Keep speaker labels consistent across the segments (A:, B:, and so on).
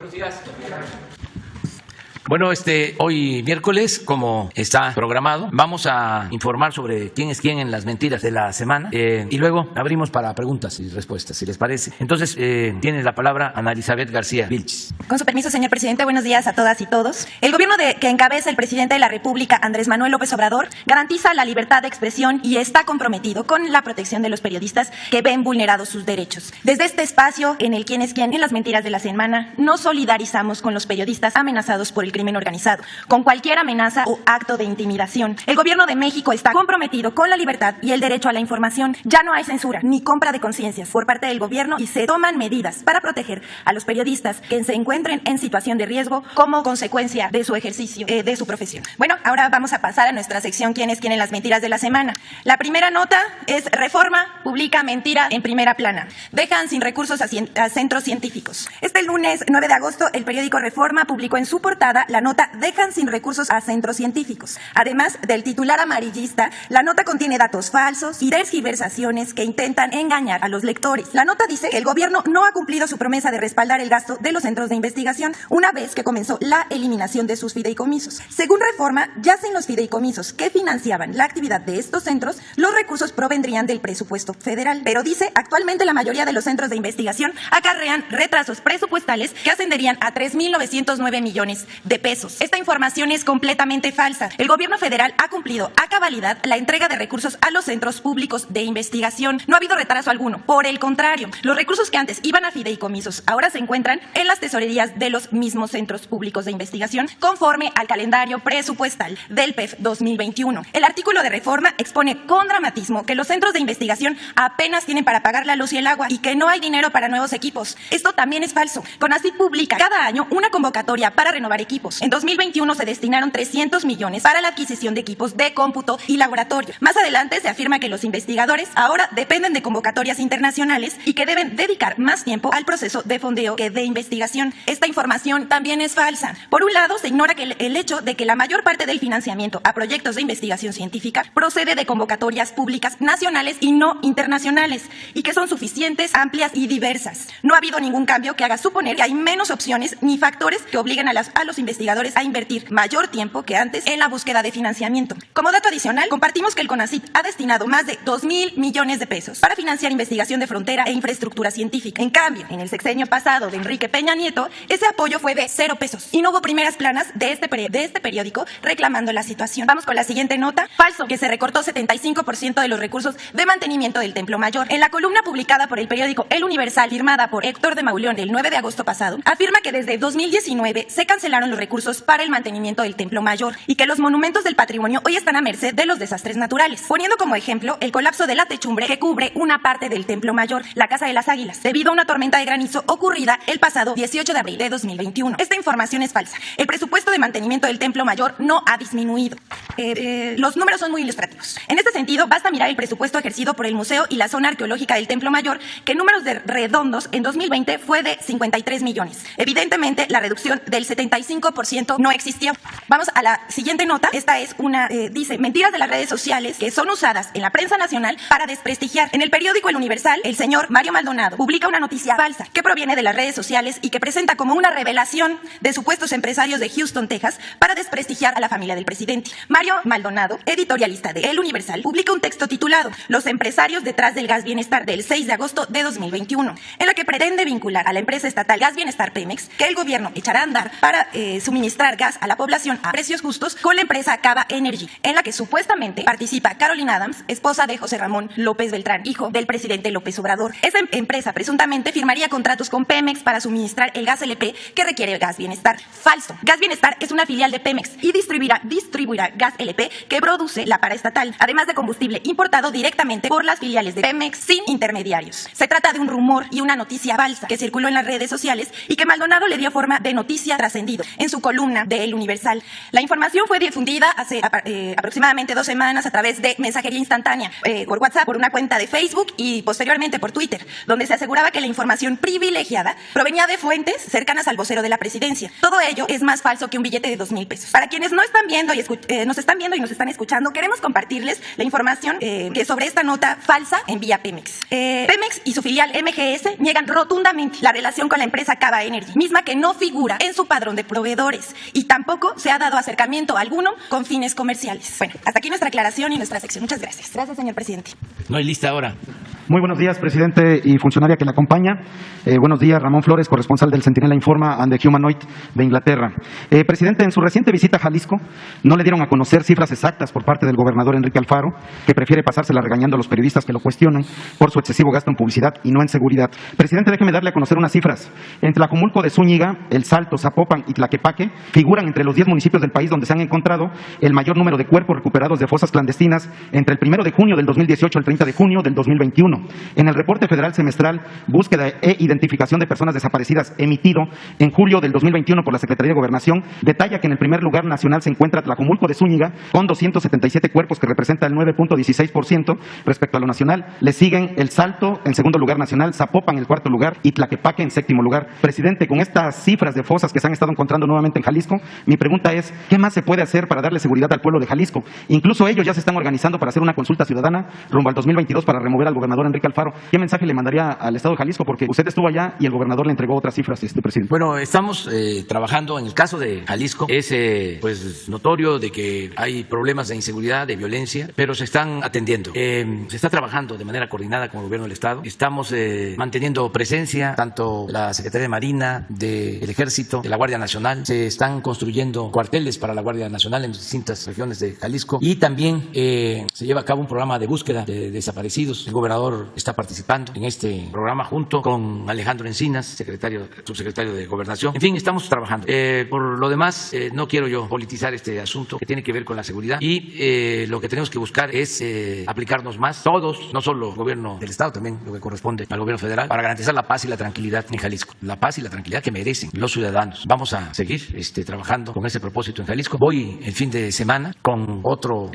A: Buenos días.
B: Bueno, hoy miércoles, como está programado, vamos a informar sobre quién es quién en las mentiras de la semana y luego abrimos para preguntas y respuestas, si les parece. Entonces, tiene la palabra Ana Elizabeth García Vilchis.
C: Con su permiso, señor presidente, buenos días a todas y todos. El gobierno que encabeza el presidente de la República, Andrés Manuel López Obrador, garantiza la libertad de expresión y está comprometido con la protección de los periodistas que ven vulnerados sus derechos. Desde este espacio, en el quién es quién, en las mentiras de la semana, nos solidarizamos con los periodistas amenazados por el crimen organizado, con cualquier amenaza o acto de intimidación. El gobierno de México está comprometido con la libertad y el derecho a la información. Ya no hay censura ni compra de conciencias por parte del gobierno y se toman medidas para proteger a los periodistas que se encuentren en situación de riesgo como consecuencia de su ejercicio de su profesión. Bueno, ahora vamos a pasar a nuestra sección ¿Quién es quién en las mentiras de la semana? La primera nota es: Reforma publica mentira en primera plana. Dejan sin recursos a centros científicos. Este lunes 9 de agosto, el periódico Reforma publicó en su portada la nota "Dejan sin recursos a centros científicos". Además del titular amarillista, la nota contiene datos falsos y tergiversaciones que intentan engañar a los lectores. La nota dice que el gobierno no ha cumplido su promesa de respaldar el gasto de los centros de investigación una vez que comenzó la eliminación de sus fideicomisos. Según Reforma, ya sin los fideicomisos que financiaban la actividad de estos centros, los recursos provendrían del presupuesto federal. Pero dice, actualmente la mayoría de los centros de investigación acarrean retrasos presupuestales que ascenderían a 3.909 millones de pesos. Esta información es completamente falsa. El gobierno federal ha cumplido a cabalidad la entrega de recursos a los centros públicos de investigación. No ha habido retraso alguno. Por el contrario, los recursos que antes iban a fideicomisos ahora se encuentran en las tesorerías de los mismos centros públicos de investigación conforme al calendario presupuestal del PEF 2021. El artículo de Reforma expone con dramatismo que los centros de investigación apenas tienen para pagar la luz y el agua y que no hay dinero para nuevos equipos. Esto también es falso. CONACYT publica cada año una convocatoria para renovar equipos. En 2021 se destinaron 300 millones para la adquisición de equipos de cómputo y laboratorio. Más adelante se afirma que los investigadores ahora dependen de convocatorias internacionales y que deben dedicar más tiempo al proceso de fondeo que de investigación. Esta información también es falsa. Por un lado, se ignora que el hecho de que la mayor parte del financiamiento a proyectos de investigación científica procede de convocatorias públicas nacionales y no internacionales, y que son suficientes, amplias y diversas. No ha habido ningún cambio que haga suponer que hay menos opciones ni factores que obliguen a los investigadores a invertir mayor tiempo que antes en la búsqueda de financiamiento. Como dato adicional, compartimos que el CONACYT ha destinado más de 2.000 millones de pesos para financiar investigación de frontera e infraestructura científica. En cambio, en el sexenio pasado de Enrique Peña Nieto, ese apoyo fue de 0 pesos y no hubo primeras planas de este periódico reclamando la situación. Vamos con la siguiente nota. Falso, que se recortó 75% de los recursos de mantenimiento del Templo Mayor. En la columna publicada por el periódico El Universal, firmada por Héctor de Mauleón el 9 de agosto pasado, afirma que desde 2019 se cancelaron los recursos para el mantenimiento del Templo Mayor y que los monumentos del patrimonio hoy están a merced de los desastres naturales, poniendo como ejemplo el colapso de la techumbre que cubre una parte del Templo Mayor, la Casa de las Águilas, debido a una tormenta de granizo ocurrida el pasado 18 de abril de 2021. Esta información es falsa. El presupuesto de mantenimiento del Templo Mayor no ha disminuido. Los números son muy ilustrativos. En este sentido, basta mirar el presupuesto ejercido por el Museo y la Zona Arqueológica del Templo Mayor, que en números redondos en 2020 fue de 53 millones. Evidentemente, la reducción del 75% no existió. Vamos a la siguiente nota. Esta es dice, mentiras de las redes sociales que son usadas en la prensa nacional para desprestigiar. En el periódico El Universal, el señor Mario Maldonado publica una noticia falsa que proviene de las redes sociales y que presenta como una revelación de supuestos empresarios de Houston, Texas, para desprestigiar a la familia del presidente. Mario Maldonado, editorialista de El Universal, publica un texto titulado "Los empresarios detrás del gas bienestar", del 6 de agosto de 2021, en la que pretende vincular a la empresa estatal Gas Bienestar Pemex, que el gobierno echará a andar para suministrar gas a la población a precios justos, con la empresa Cava Energy, en la que supuestamente participa Carolina Adams, esposa de José Ramón López Beltrán, hijo del presidente López Obrador. Esa empresa presuntamente firmaría contratos con Pemex para suministrar el gas LP que requiere Gas Bienestar. Falso. Gas Bienestar es una filial de Pemex y distribuirá gas LP que produce la paraestatal, además de combustible importado directamente por las filiales de Pemex sin intermediarios. Se trata de un rumor y una noticia falsa que circuló en las redes sociales y que Maldonado le dio forma de noticia trascendido. en su columna de El Universal. La información fue difundida hace aproximadamente 2 semanas a través de mensajería instantánea por WhatsApp, por una cuenta de Facebook y posteriormente por Twitter, donde se aseguraba que la información privilegiada provenía de fuentes cercanas al vocero de la presidencia. Todo ello es más falso que un billete de 2,000 pesos. Para quienes no están viendo y nos están viendo y nos están escuchando, queremos compartirles la información que sobre esta nota falsa envía Pemex. Pemex y su filial MGS niegan rotundamente la relación con la empresa Cava Energy, misma que no figura en su padrón de proveedores y tampoco se ha dado acercamiento alguno con fines comerciales. Bueno, hasta aquí nuestra aclaración y nuestra sección. Muchas gracias. Gracias, señor presidente.
B: No hay lista ahora.
A: Muy buenos días, presidente y funcionaria que le acompaña. Buenos días, Ramón Flores, corresponsal del Centinela Informa and the Humanoid de Inglaterra. Presidente, en su reciente visita a Jalisco, no le dieron a conocer cifras exactas por parte del gobernador Enrique Alfaro, que prefiere pasársela regañando a los periodistas que lo cuestionan por su excesivo gasto en publicidad y no en seguridad. Presidente, déjeme darle a conocer unas cifras. En Tlajomulco de Zúñiga, El Salto, Zapopan y Tlaquepaque figuran entre los 10 municipios del país donde se han encontrado el mayor número de cuerpos recuperados de fosas clandestinas entre el 1 de junio del 2018 al 30 de junio del 2021. En el reporte federal semestral Búsqueda e Identificación de Personas Desaparecidas emitido en julio del 2021 por la Secretaría de Gobernación, detalla que en el primer lugar nacional se encuentra Tlajomulco de Zúñiga con 277 cuerpos, que representa el 9.16% respecto a lo nacional. Le siguen El Salto en segundo lugar nacional, Zapopan en el cuarto lugar y Tlaquepaque en séptimo lugar. Presidente, con estas cifras de fosas que se han estado encontrando nuevamente en Jalisco, mi pregunta es, ¿qué más se puede hacer para darle seguridad al pueblo de Jalisco? Incluso ellos ya se están organizando para hacer una consulta ciudadana rumbo al 2022 para remover al gobernador Enrique Alfaro. ¿Qué mensaje le mandaría al Estado de Jalisco? Porque usted estuvo allá y el gobernador le entregó otras cifras, presidente.
B: Bueno, estamos trabajando en el caso de Jalisco. Es pues notorio de que hay problemas de inseguridad, de violencia, pero se están atendiendo. Se está trabajando de manera coordinada con el gobierno del Estado. Estamos manteniendo presencia, tanto la Secretaría de Marina, del Ejército, de la Guardia Nacional. Se están construyendo cuarteles para la Guardia Nacional en distintas regiones de Jalisco y también se lleva a cabo un programa de búsqueda de desaparecidos. El gobernador está participando en este programa junto con Alejandro Encinas, subsecretario de Gobernación. En fin, estamos trabajando. Por lo demás, no quiero yo politizar este asunto que tiene que ver con la seguridad y lo que tenemos que buscar es aplicarnos más, todos, no solo el gobierno del Estado, también lo que corresponde al gobierno federal, para garantizar la paz y la tranquilidad en Jalisco. La paz y la tranquilidad que merecen los ciudadanos. Vamos a seguir trabajando con ese propósito en Jalisco. Voy el fin de semana con otro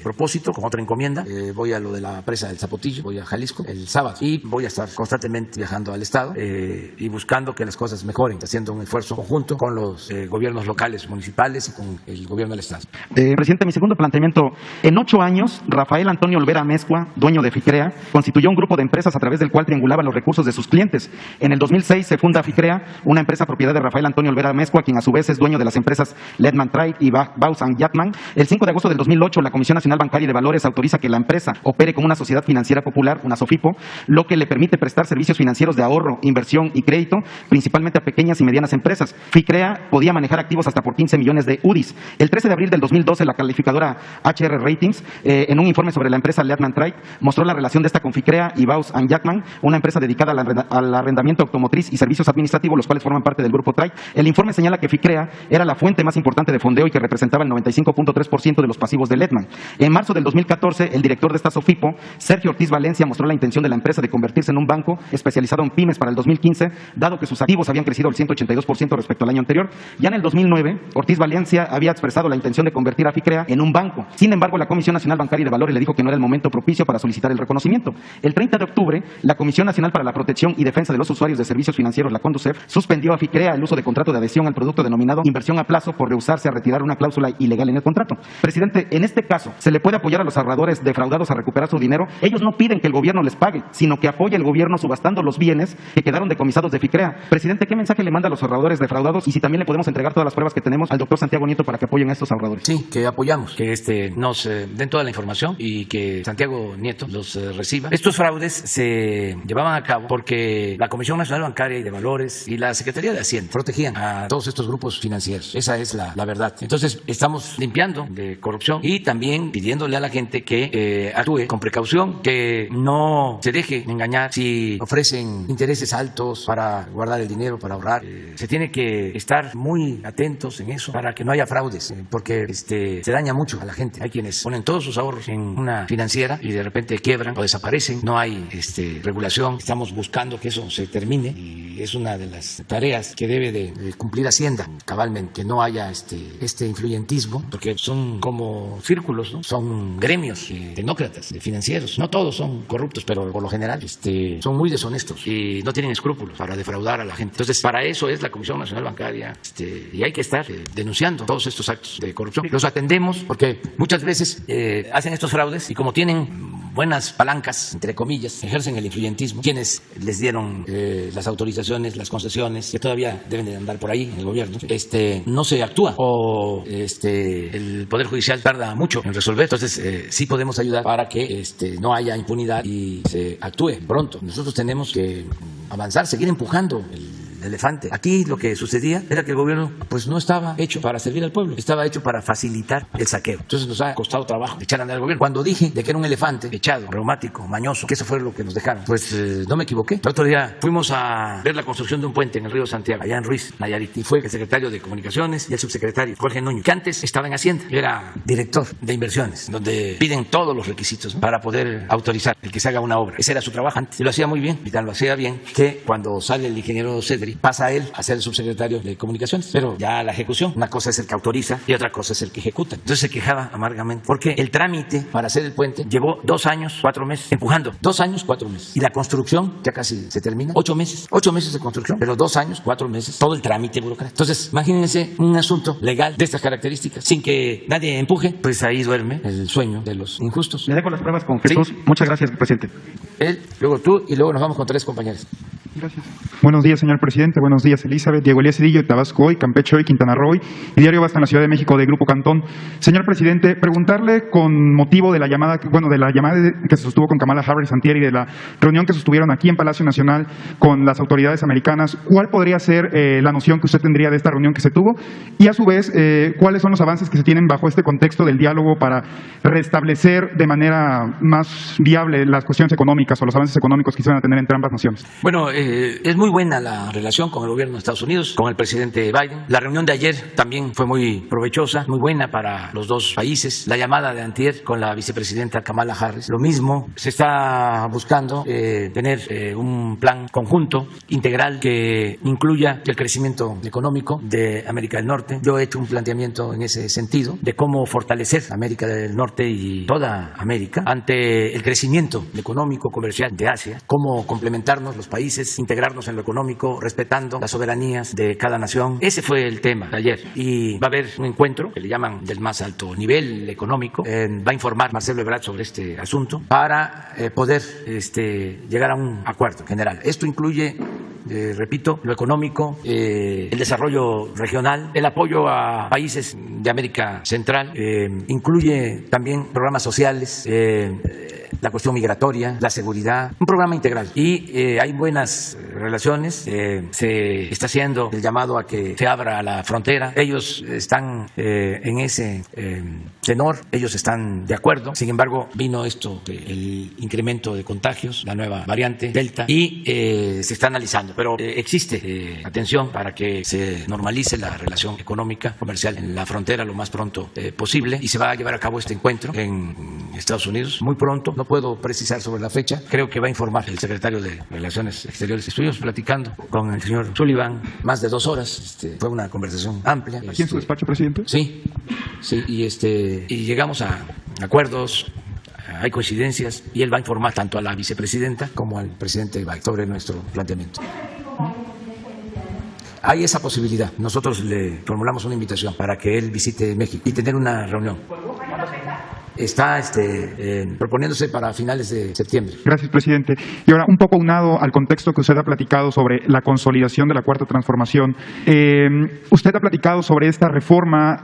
B: propósito, con otra encomienda. Voy a lo de la presa del Zapotillo, voy a Jalisco el sábado y voy a estar constantemente viajando al Estado y buscando que las cosas mejoren, haciendo un esfuerzo conjunto con los gobiernos locales, municipales y con el gobierno del Estado.
A: Presidente, mi segundo planteamiento. En 8 años, Rafael Antonio Olvera Amezcua, dueño de FICREA, constituyó un grupo de empresas a través del cual triangulaba los recursos de sus clientes. En el 2006 se funda FICREA, una empresa propiedad de Rafael Antonio Olvera Amezcua, quien a su vez es dueño de las empresas Ledman Trade y Baus & Jackman. El 5 de agosto del 2008, la Comisión Nacional Bancaria y de Valores autoriza que la empresa opere como una sociedad financiera popular, una SOFIPO, lo que le permite prestar servicios financieros de ahorro, inversión y crédito, principalmente a pequeñas y medianas empresas. FICREA podía manejar activos hasta por 15 millones de UDIs. El 13 de abril del 2012, la calificadora HR Ratings, en un informe sobre la empresa Ledman Trade, mostró la relación de esta con FICREA y Baus & Jackman, una empresa dedicada al arrendamiento automotriz y servicios administrativos, los cuales forman parte del grupo Trade. El informe señala que FICREA era la fuente más importante de fondeo y que representaba el 95.3% de los pasivos de Ledman. En marzo del 2014, el director de esta SOFIPO, Sergio Ortiz Valencia, mostró la intención de la empresa de convertirse en un banco especializado en pymes para el 2015, dado que sus activos habían crecido al 182% respecto al año anterior. Ya en el 2009, Ortiz Valencia había expresado la intención de convertir a FICREA en un banco. Sin embargo, la Comisión Nacional Bancaria y de Valores le dijo que no era el momento propicio para solicitar el reconocimiento. El 30 de octubre, la Comisión Nacional para la Protección y Defensa de los Usuarios de Servicios Financieros, la CONDUCEF, suspendió a FICREA el uso de contrato de adhesión al producto denominado inversión a plazo por rehusarse a retirar una cláusula ilegal en el contrato. Presidente, en este caso, ¿se le puede apoyar a los ahorradores defraudados a recuperar su dinero? Ellos no piden que el gobierno les pague, sino que apoye el gobierno subastando los bienes que quedaron decomisados de FICREA. Presidente, ¿qué mensaje le manda a los ahorradores defraudados? Y si también le podemos entregar todas las pruebas que tenemos al doctor Santiago Nieto para que apoyen a estos ahorradores.
B: Sí, que apoyamos, que nos den toda la información y que Santiago Nieto los reciba. Estos fraudes se llevaban a cabo porque la Comisión Nacional Bancaria y de Valores y la Secretaría de Hacienda protegían a todos estos grupos financieros. Esa es la verdad. Entonces, estamos limpiando de corrupción y también pidiéndole a la gente que actúe con precaución, que que no se deje engañar si ofrecen intereses altos para guardar el dinero, para ahorrar. Se tiene que estar muy atentos en eso para que no haya fraudes, porque se daña mucho a la gente. Hay quienes ponen todos sus ahorros en una financiera y de repente quiebran o desaparecen. No hay regulación. Estamos buscando que eso se termine y es una de las tareas que debe de cumplir Hacienda cabalmente, que no haya este influyentismo, porque son como círculos, ¿no? Son gremios tecnócratas, financieros. No todos son corruptos, pero por lo general son muy deshonestos y no tienen escrúpulos para defraudar a la gente. Entonces, para eso es la Comisión Nacional Bancaria y hay que estar denunciando todos estos actos de corrupción. Los atendemos porque muchas veces hacen estos fraudes y como tienen buenas palancas, entre comillas, ejercen el influyentismo. Quienes les dieron las autorizaciones, las concesiones, que todavía deben de andar por ahí en el gobierno, no se actúa o el Poder Judicial tarda mucho en resolver. Entonces, sí podemos ayudar para que no haya impunidad y se actúe pronto. Nosotros tenemos que avanzar, seguir empujando el elefante. Aquí lo que sucedía era que el gobierno pues no estaba hecho para servir al pueblo, estaba hecho para facilitar el saqueo. Entonces nos ha costado trabajo echar a andar al gobierno. Cuando dije de que era un elefante echado, reumático, mañoso, que eso fue lo que nos dejaron, pues no me equivoqué. El otro día fuimos a ver la construcción de un puente en el río Santiago, allá en Ruiz, Nayarit, y fue el secretario de Comunicaciones y el subsecretario Jorge Nuño, que antes estaba en Hacienda, era director de inversiones, donde piden todos los requisitos, ¿no?, para poder autorizar el que se haga una obra. Ese era su trabajo antes, y lo hacía muy bien, y tan lo hacía bien que cuando sale el ingeniero Cedri, pasa a él a ser el subsecretario de Comunicaciones, pero ya la ejecución, una cosa es el que autoriza y otra cosa es el que ejecuta. Entonces se quejaba amargamente porque el trámite para hacer el puente llevó 2 años, 4 meses empujando, 2 años, 4 meses, y la construcción ya casi se termina, 8 meses de construcción, pero 2 años, 4 meses, todo el trámite burocrático. Entonces imagínense un asunto legal de estas características sin que nadie empuje, pues ahí duerme el sueño de los injustos.
A: Le dejo las pruebas con Jesús.
B: Sí.
A: Muchas gracias, presidente.
B: Él, luego tú y luego nos vamos con 3 compañeros.
D: Gracias. Buenos días, señor presidente. Buenos días, Elizabeth. Diego Elías Cedillo, de Tabasco Hoy, Campeche Hoy, Quintana Roo y Diario Basta en la Ciudad de México de Grupo Cantón. Señor presidente, preguntarle con motivo de la llamada que se sostuvo con Kamala Harris antier y de la reunión que sostuvieron aquí en Palacio Nacional con las autoridades americanas, ¿cuál podría ser la noción que usted tendría de esta reunión que se tuvo? Y a su vez, ¿cuáles son los avances que se tienen bajo este contexto del diálogo para restablecer de manera más viable las cuestiones económicas o los avances económicos que se van a tener entre ambas naciones?
B: Bueno, es muy buena la relación con el gobierno de Estados Unidos, con el presidente Biden. La reunión de ayer también fue muy provechosa, muy buena para los dos países. La llamada de antier con la vicepresidenta Kamala Harris, lo mismo. Se está buscando tener un plan conjunto, integral, que incluya el crecimiento económico de América del Norte. Yo he hecho un planteamiento en ese sentido de cómo fortalecer América del Norte y toda América ante el crecimiento económico, comercial de Asia, cómo complementarnos los países, integrarnos en lo económico, respetando las soberanías de cada nación. Ese fue el tema de ayer. Y va a haber un encuentro que le llaman del más alto nivel económico. Va a informar Marcelo Ebrard sobre este asunto para poder llegar a un acuerdo general. Esto incluye, repito, lo económico, el desarrollo regional, el apoyo a países de América Central, incluye también programas sociales, la cuestión migratoria, la seguridad, un programa integral. Y hay buenas relaciones, se está haciendo el llamado a que se abra la frontera. Ellos están en ese tenor, ellos están de acuerdo. Sin embargo, vino esto, el incremento de contagios, la nueva variante Delta, y se está analizando. Pero existe atención para que se normalice la relación económica, comercial en la frontera lo más pronto posible, y se va a llevar a cabo este encuentro en Estados Unidos muy pronto. No puedo precisar sobre la fecha, creo que va a informar el secretario de Relaciones Exteriores. Estuvimos platicando con el señor Sullivan más de 2 horas, fue una conversación amplia.
D: ¿Aquí en su despacho, presidente?
B: Sí, y llegamos a acuerdos, hay coincidencias, y él va a informar tanto a la vicepresidenta como al presidente Biden sobre nuestro planteamiento. Hay esa posibilidad. Nosotros le formulamos una invitación para que él visite México y tener una reunión. Está proponiéndose para finales de septiembre.
D: Gracias, presidente. Y ahora, un poco unado al contexto que usted ha platicado sobre la consolidación de la Cuarta Transformación, usted ha platicado sobre esta reforma,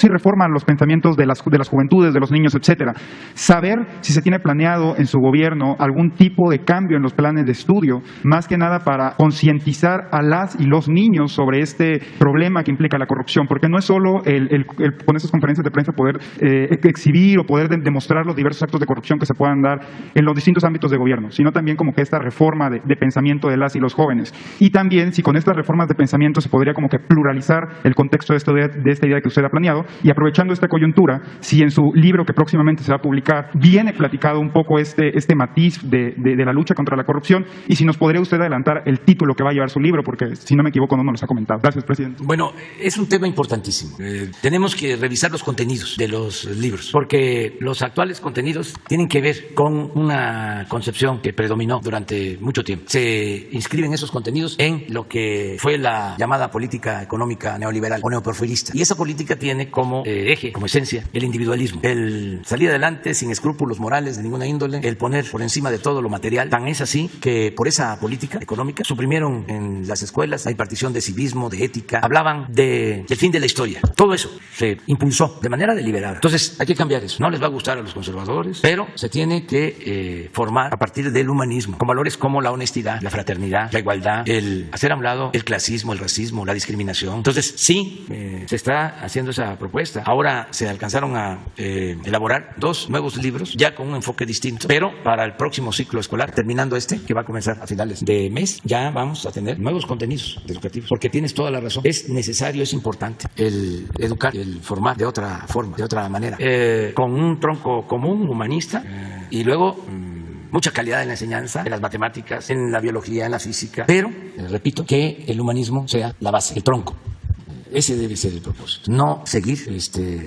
D: reforma a los pensamientos de las juventudes, de los niños, etcétera. Saber si se tiene planeado en su gobierno algún tipo de cambio en los planes de estudio, más que nada para concientizar a las y los niños sobre este problema que implica la corrupción, porque no es solo con esas conferencias de prensa poder exhibir combatir o poder demostrar los diversos actos de corrupción que se puedan dar en los distintos ámbitos de gobierno, sino también como que esta reforma de pensamiento de las y los jóvenes. Y también si con estas reformas de pensamiento se podría como que pluralizar el contexto de esta idea que usted ha planeado, y aprovechando esta coyuntura, si en su libro que próximamente se va a publicar viene platicado un poco este matiz de la lucha contra la corrupción, y si nos podría usted adelantar el título que va a llevar su libro, porque si no me equivoco no nos lo ha comentado. Gracias, presidente.
B: Bueno, es un tema importantísimo. Tenemos que revisar los contenidos de los libros, porque los actuales contenidos tienen que ver con una concepción que predominó durante mucho tiempo. Se inscriben esos contenidos en lo que fue la llamada política económica neoliberal o neoporfirista. Y esa política tiene como eje, como esencia, el individualismo, el salir adelante sin escrúpulos morales de ninguna índole, el poner por encima de todo lo material. Tan es así que por esa política económica suprimieron en las escuelas la impartición de civismo, de ética, hablaban del fin de la historia. Todo eso se impulsó de manera deliberada. Entonces hay que cambiar eso. No les va a gustar a los conservadores, pero se tiene que formar a partir del humanismo, con valores como la honestidad, la fraternidad, la igualdad, el hacer a un lado el clasismo, el racismo, la discriminación. Entonces sí, se está haciendo esa propuesta. Ahora se alcanzaron a elaborar 2 nuevos libros, ya con un enfoque distinto, pero para el próximo ciclo escolar, terminando este, que va a comenzar a finales de mes, ya vamos a tener nuevos contenidos educativos, porque tienes toda la razón. Es necesario, es importante el educar, el formar de otra forma, de otra manera, con un tronco común, humanista, y luego mucha calidad en la enseñanza, en las matemáticas, en la biología, en la física, pero, repito, que el humanismo sea la base, el tronco. Ese debe ser el propósito. No seguir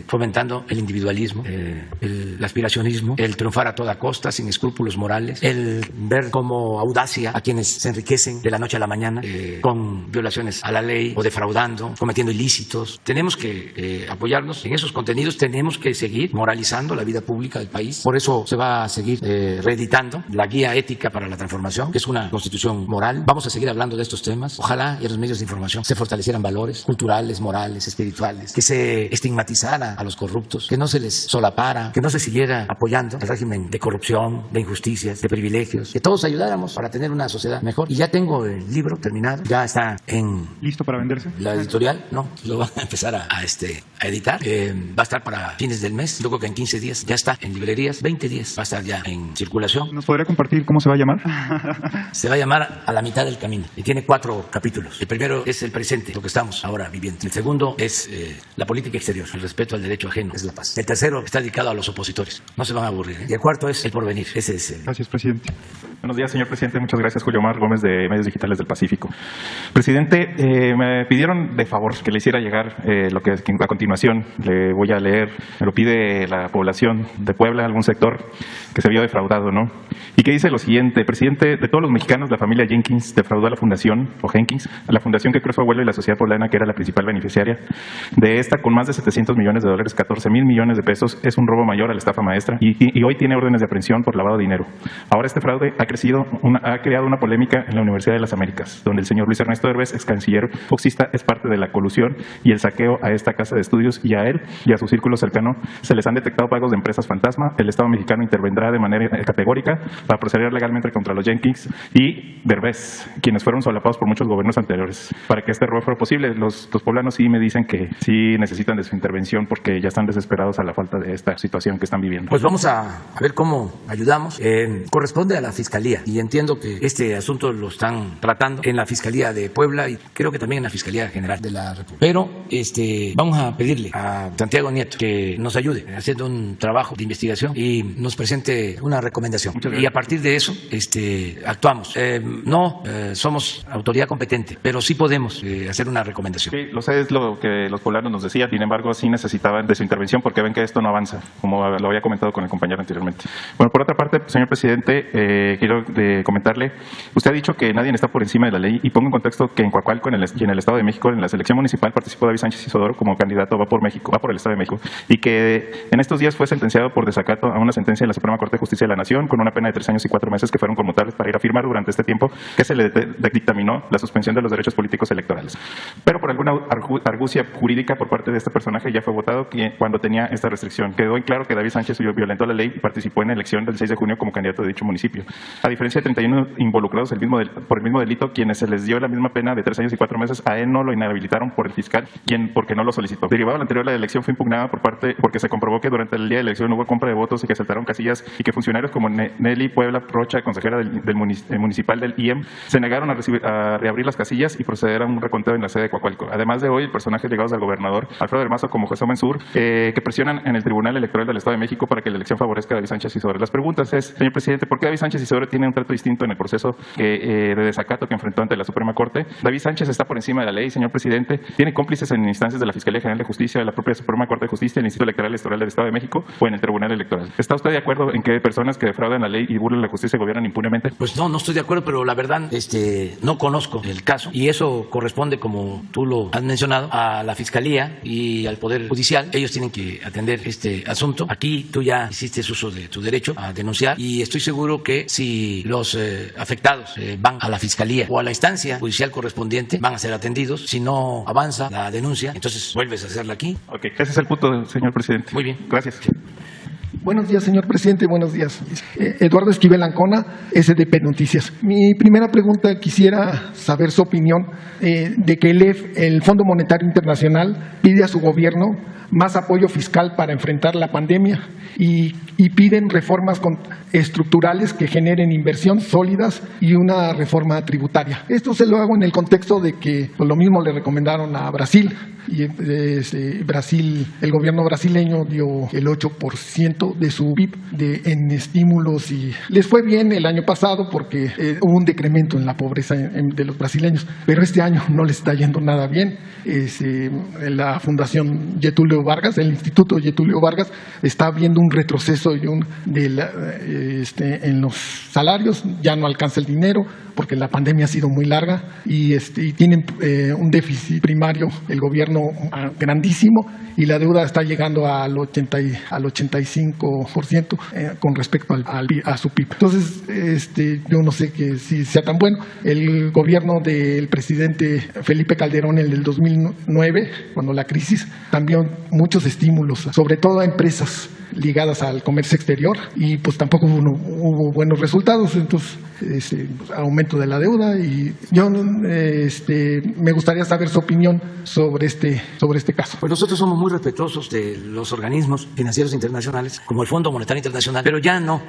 B: fomentando el individualismo, el aspiracionismo, el triunfar a toda costa, sin escrúpulos morales, el ver como audacia a quienes se enriquecen de la noche a la mañana con violaciones a la ley o defraudando, cometiendo ilícitos. Tenemos que apoyarnos en esos contenidos, tenemos que seguir moralizando la vida pública del país. Por eso se va a seguir reeditando la Guía Ética para la Transformación, que es una constitución moral. Vamos a seguir hablando de estos temas. Ojalá y en los medios de información se fortalecieran valores culturales, morales, espirituales, que se estigmatizara a los corruptos, que no se les solapara, que no se siguiera apoyando el régimen de corrupción, de injusticias, de privilegios, que todos ayudáramos para tener una sociedad mejor. Y ya tengo el libro terminado, ya está en...
D: ¿Listo para venderse?
B: La editorial, no, lo van a empezar a editar, va a estar para fines del mes, yo creo que en 15 días ya está en librerías, 20 días va a estar ya en circulación.
D: ¿Nos podría compartir cómo se va a llamar?
B: Se va a llamar A la mitad del camino y tiene 4 capítulos. El primero es el presente, lo que estamos ahora viviendo. El segundo es la política exterior, el respeto al derecho ajeno, es la paz. El tercero está dedicado a los opositores, no se van a aburrir. Y el cuarto es el porvenir, ese es el...
D: Gracias, presidente.
E: Buenos días, señor presidente. Muchas gracias. Julio Omar Gómez, de Medios Digitales del Pacífico. Presidente, me pidieron de favor que le hiciera llegar lo que a continuación le voy a leer. Me lo pide la población de Puebla, algún sector que se vio defraudado, ¿no? Y que dice lo siguiente: presidente, de todos los mexicanos, la familia Jenkins defraudó a la fundación, o Jenkins, a la fundación que creó su abuelo y la sociedad poblana, que era la principal beneficiaria de esta, con más de $700 millones, 14,000 millones de pesos. Es un robo mayor a la estafa maestra y hoy tiene órdenes de aprehensión por lavado de dinero. Ahora este fraude ha creado una polémica en la Universidad de las Américas, donde el señor Luis Ernesto Derbez, ex canciller foxista, es parte de la colusión y el saqueo a esta casa de estudios, y a él y a su círculo cercano se les han detectado pagos de empresas fantasma. El Estado mexicano intervendrá de manera categórica para proceder legalmente contra los Jenkins y Derbez, quienes fueron solapados por muchos gobiernos anteriores. Para que este error fuera posible, los poblanos sí me dicen que sí necesitan de su intervención porque ya están desesperados a la falta de esta situación que están viviendo.
B: Pues vamos a ver cómo ayudamos. Corresponde a la Fiscalía, y entiendo que este asunto lo están tratando en la Fiscalía de Puebla y creo que también en la Fiscalía General de la República. Pero vamos a pedirle a Santiago Nieto que nos ayude haciendo un trabajo de investigación y nos presente una recomendación. Y a partir de eso actuamos. No somos autoridad competente, pero sí podemos hacer una recomendación.
E: Sí, lo sé, es lo que los poblanos nos decían. Sin embargo, sí necesitaban de su intervención porque ven que esto no avanza, como lo había comentado con el compañero anteriormente. Bueno, por otra parte, señor presidente, quiero comentarle, usted ha dicho que nadie está por encima de la ley, y pongo en contexto que en Coacalco y en el Estado de México, en la selección municipal, participó David Sánchez Isodoro como candidato, va por el Estado de México, y que en estos días fue sentenciado por desacato a una sentencia de la Suprema Corte de Justicia de la Nación con una pena de 3 años y 4 meses que fueron conmutables para ir a firmar durante este tiempo que se le dictaminó la suspensión de los derechos políticos electorales. Pero por alguna argucia jurídica por parte de este personaje ya fue votado cuando tenía esta restricción. Quedó en claro que David Sánchez violentó la ley y participó en la elección del 6 de junio como candidato de dicho municipio. A diferencia de 31 involucrados por el mismo delito, quienes se les dio la misma pena de 3 años y 4 meses, a él no lo inhabilitaron por el fiscal, porque no lo solicitó. Derivado de lo anterior, la elección fue impugnada porque se comprobó que durante el día de la elección hubo compra de votos y que saltaron casillas y que funcionarios como Nelly Puebla Rocha, consejera del municipal del IEM, se negaron a reabrir las casillas y proceder a un reconteo en la sede de Coacalco. Además de hoy, personajes llegados al gobernador Alfredo del Mazo como José Mansur, que presionan en el Tribunal Electoral del Estado de México para que la elección favorezca a David Sánchez Isidore. Las preguntas es, señor presidente, ¿por qué David Sánchez Isidore tiene un trato distinto en el proceso de desacato que enfrentó ante la Suprema Corte? David Sánchez está por encima de la ley, señor presidente, tiene cómplices en instancias de la Fiscalía General de Justicia, de la propia Suprema Corte de Justicia, el Instituto Electoral del Estado de México o en el Tribunal Electoral. ¿Está usted de acuerdo en que personas que defraudan la ley y burlan la justicia gobiernan impunemente?
B: Pues no estoy de acuerdo, pero la verdad no conozco el caso y eso corresponde, como tú lo has mencionado, a la Fiscalía y al Poder Judicial. Ellos tienen que atender este asunto. Aquí tú ya hiciste uso de tu derecho a denunciar y estoy seguro que si los afectados van a la Fiscalía o a la instancia judicial correspondiente, van a ser atendidos. Si no avanza la denuncia, entonces vuelves a hacerla aquí.
E: Ok, ese es el punto, señor presidente.
B: Muy bien.
E: Gracias.
F: Buenos días, señor presidente. Buenos días. Eduardo Esquivel Ancona, SDP Noticias. Mi primera pregunta, quisiera saber su opinión de que el Fondo Monetario Internacional pide a su gobierno más apoyo fiscal para enfrentar la pandemia y piden reformas estructurales que generen inversión sólidas y una reforma tributaria. Esto se lo hago en el contexto de que lo mismo le recomendaron a Brasil. Y Brasil, el gobierno brasileño dio el 8% de su PIB en estímulos y les fue bien el año pasado porque hubo un decremento en la pobreza de los brasileños, pero este año no les está yendo nada bien. La Fundación Getúlio Vargas, el Instituto Getúlio Vargas, está viendo un retroceso en los salarios, ya no alcanza el dinero porque la pandemia ha sido muy larga y tienen un déficit primario el gobierno grandísimo y la deuda está llegando al 85% con respecto a su PIB. Entonces, yo no sé que si sea tan bueno. El gobierno del presidente Felipe Calderón en el 2009, cuando la crisis, también muchos estímulos, sobre todo a empresas ligadas al comercio exterior y pues tampoco hubo buenos resultados, entonces aumento de la deuda y yo me gustaría saber su opinión sobre este caso.
B: Pues nosotros somos muy respetuosos de los organismos financieros internacionales como el Fondo Monetario Internacional, pero ya no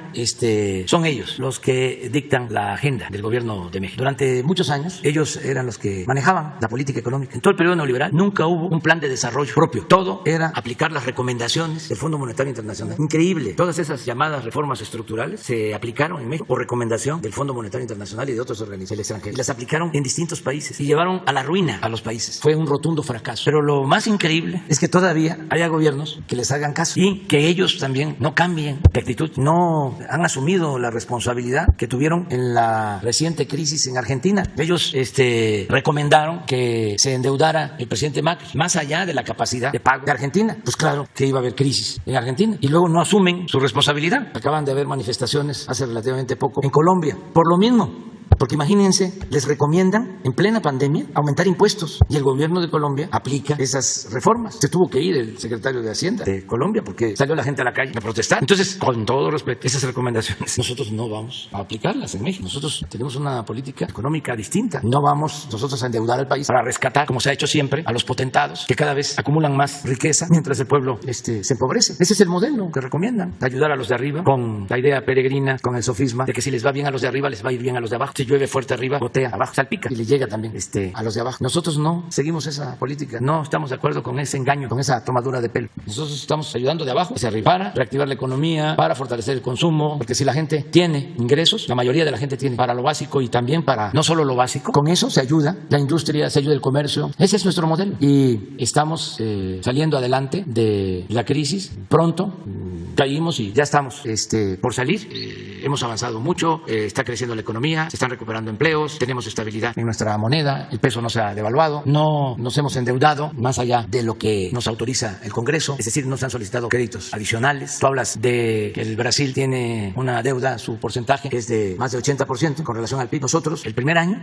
B: son ellos los que dictan la agenda del gobierno de México. Durante muchos años ellos eran los que manejaban la política económica. En todo el periodo neoliberal nunca hubo un plan de desarrollo propio. Todo era aplicar las recomendaciones del Fondo Monetario Internacional. Increíble. Todas esas llamadas reformas estructurales se aplicaron en México por recomendación del Fondo Monetario Internacional y de otros organismos del extranjero. Y las aplicaron en distintos países y llevaron a la ruina a los países. Fue un rotundo fracaso. Pero lo más increíble es que todavía haya gobiernos que les hagan caso y que ellos también no cambien de actitud. No han asumido la responsabilidad que tuvieron en la reciente crisis en Argentina. Ellos recomendaron que se endeudara el presidente Macri más allá de la capacidad de pago de Argentina. Pues claro que iba a haber crisis en Argentina. Y luego no asumen su responsabilidad. Acaban de haber manifestaciones hace relativamente poco en Colombia por lo mismo. Porque imagínense, les recomiendan en plena pandemia aumentar impuestos y el gobierno de Colombia aplica esas reformas. Se tuvo que ir el secretario de Hacienda de Colombia porque salió la gente a la calle a protestar. Entonces, con todo respeto, esas recomendaciones nosotros no vamos a aplicarlas en México. Nosotros tenemos una política económica distinta. No vamos nosotros a endeudar al país para rescatar, como se ha hecho siempre, a los potentados que cada vez acumulan más riqueza mientras el pueblo se empobrece. Ese es el modelo que recomiendan, ayudar a los de arriba con la idea peregrina, con el sofisma de que si les va bien a los de arriba, les va a ir bien a los de abajo. Si llueve fuerte arriba, gotea abajo, salpica y le llega también a los de abajo. Nosotros no seguimos esa política, no estamos de acuerdo con ese engaño, con esa tomadura de pelo. Nosotros estamos ayudando de abajo hacia arriba para reactivar la economía, para fortalecer el consumo, porque si la gente tiene ingresos, la mayoría de la gente tiene para lo básico y también para no solo lo básico, con eso se ayuda la industria, se ayuda el comercio. Ese es nuestro modelo y estamos saliendo adelante de la crisis. Pronto caímos y ya estamos por salir. Hemos avanzado mucho, está creciendo la economía, se están recuperando empleos, tenemos estabilidad en nuestra moneda, el peso no se ha devaluado, no nos hemos endeudado más allá de lo que nos autoriza el Congreso, es decir, no se han solicitado créditos adicionales. Tú hablas de que el Brasil tiene una deuda, su porcentaje es de más de 80% con relación al PIB. Nosotros, el primer año,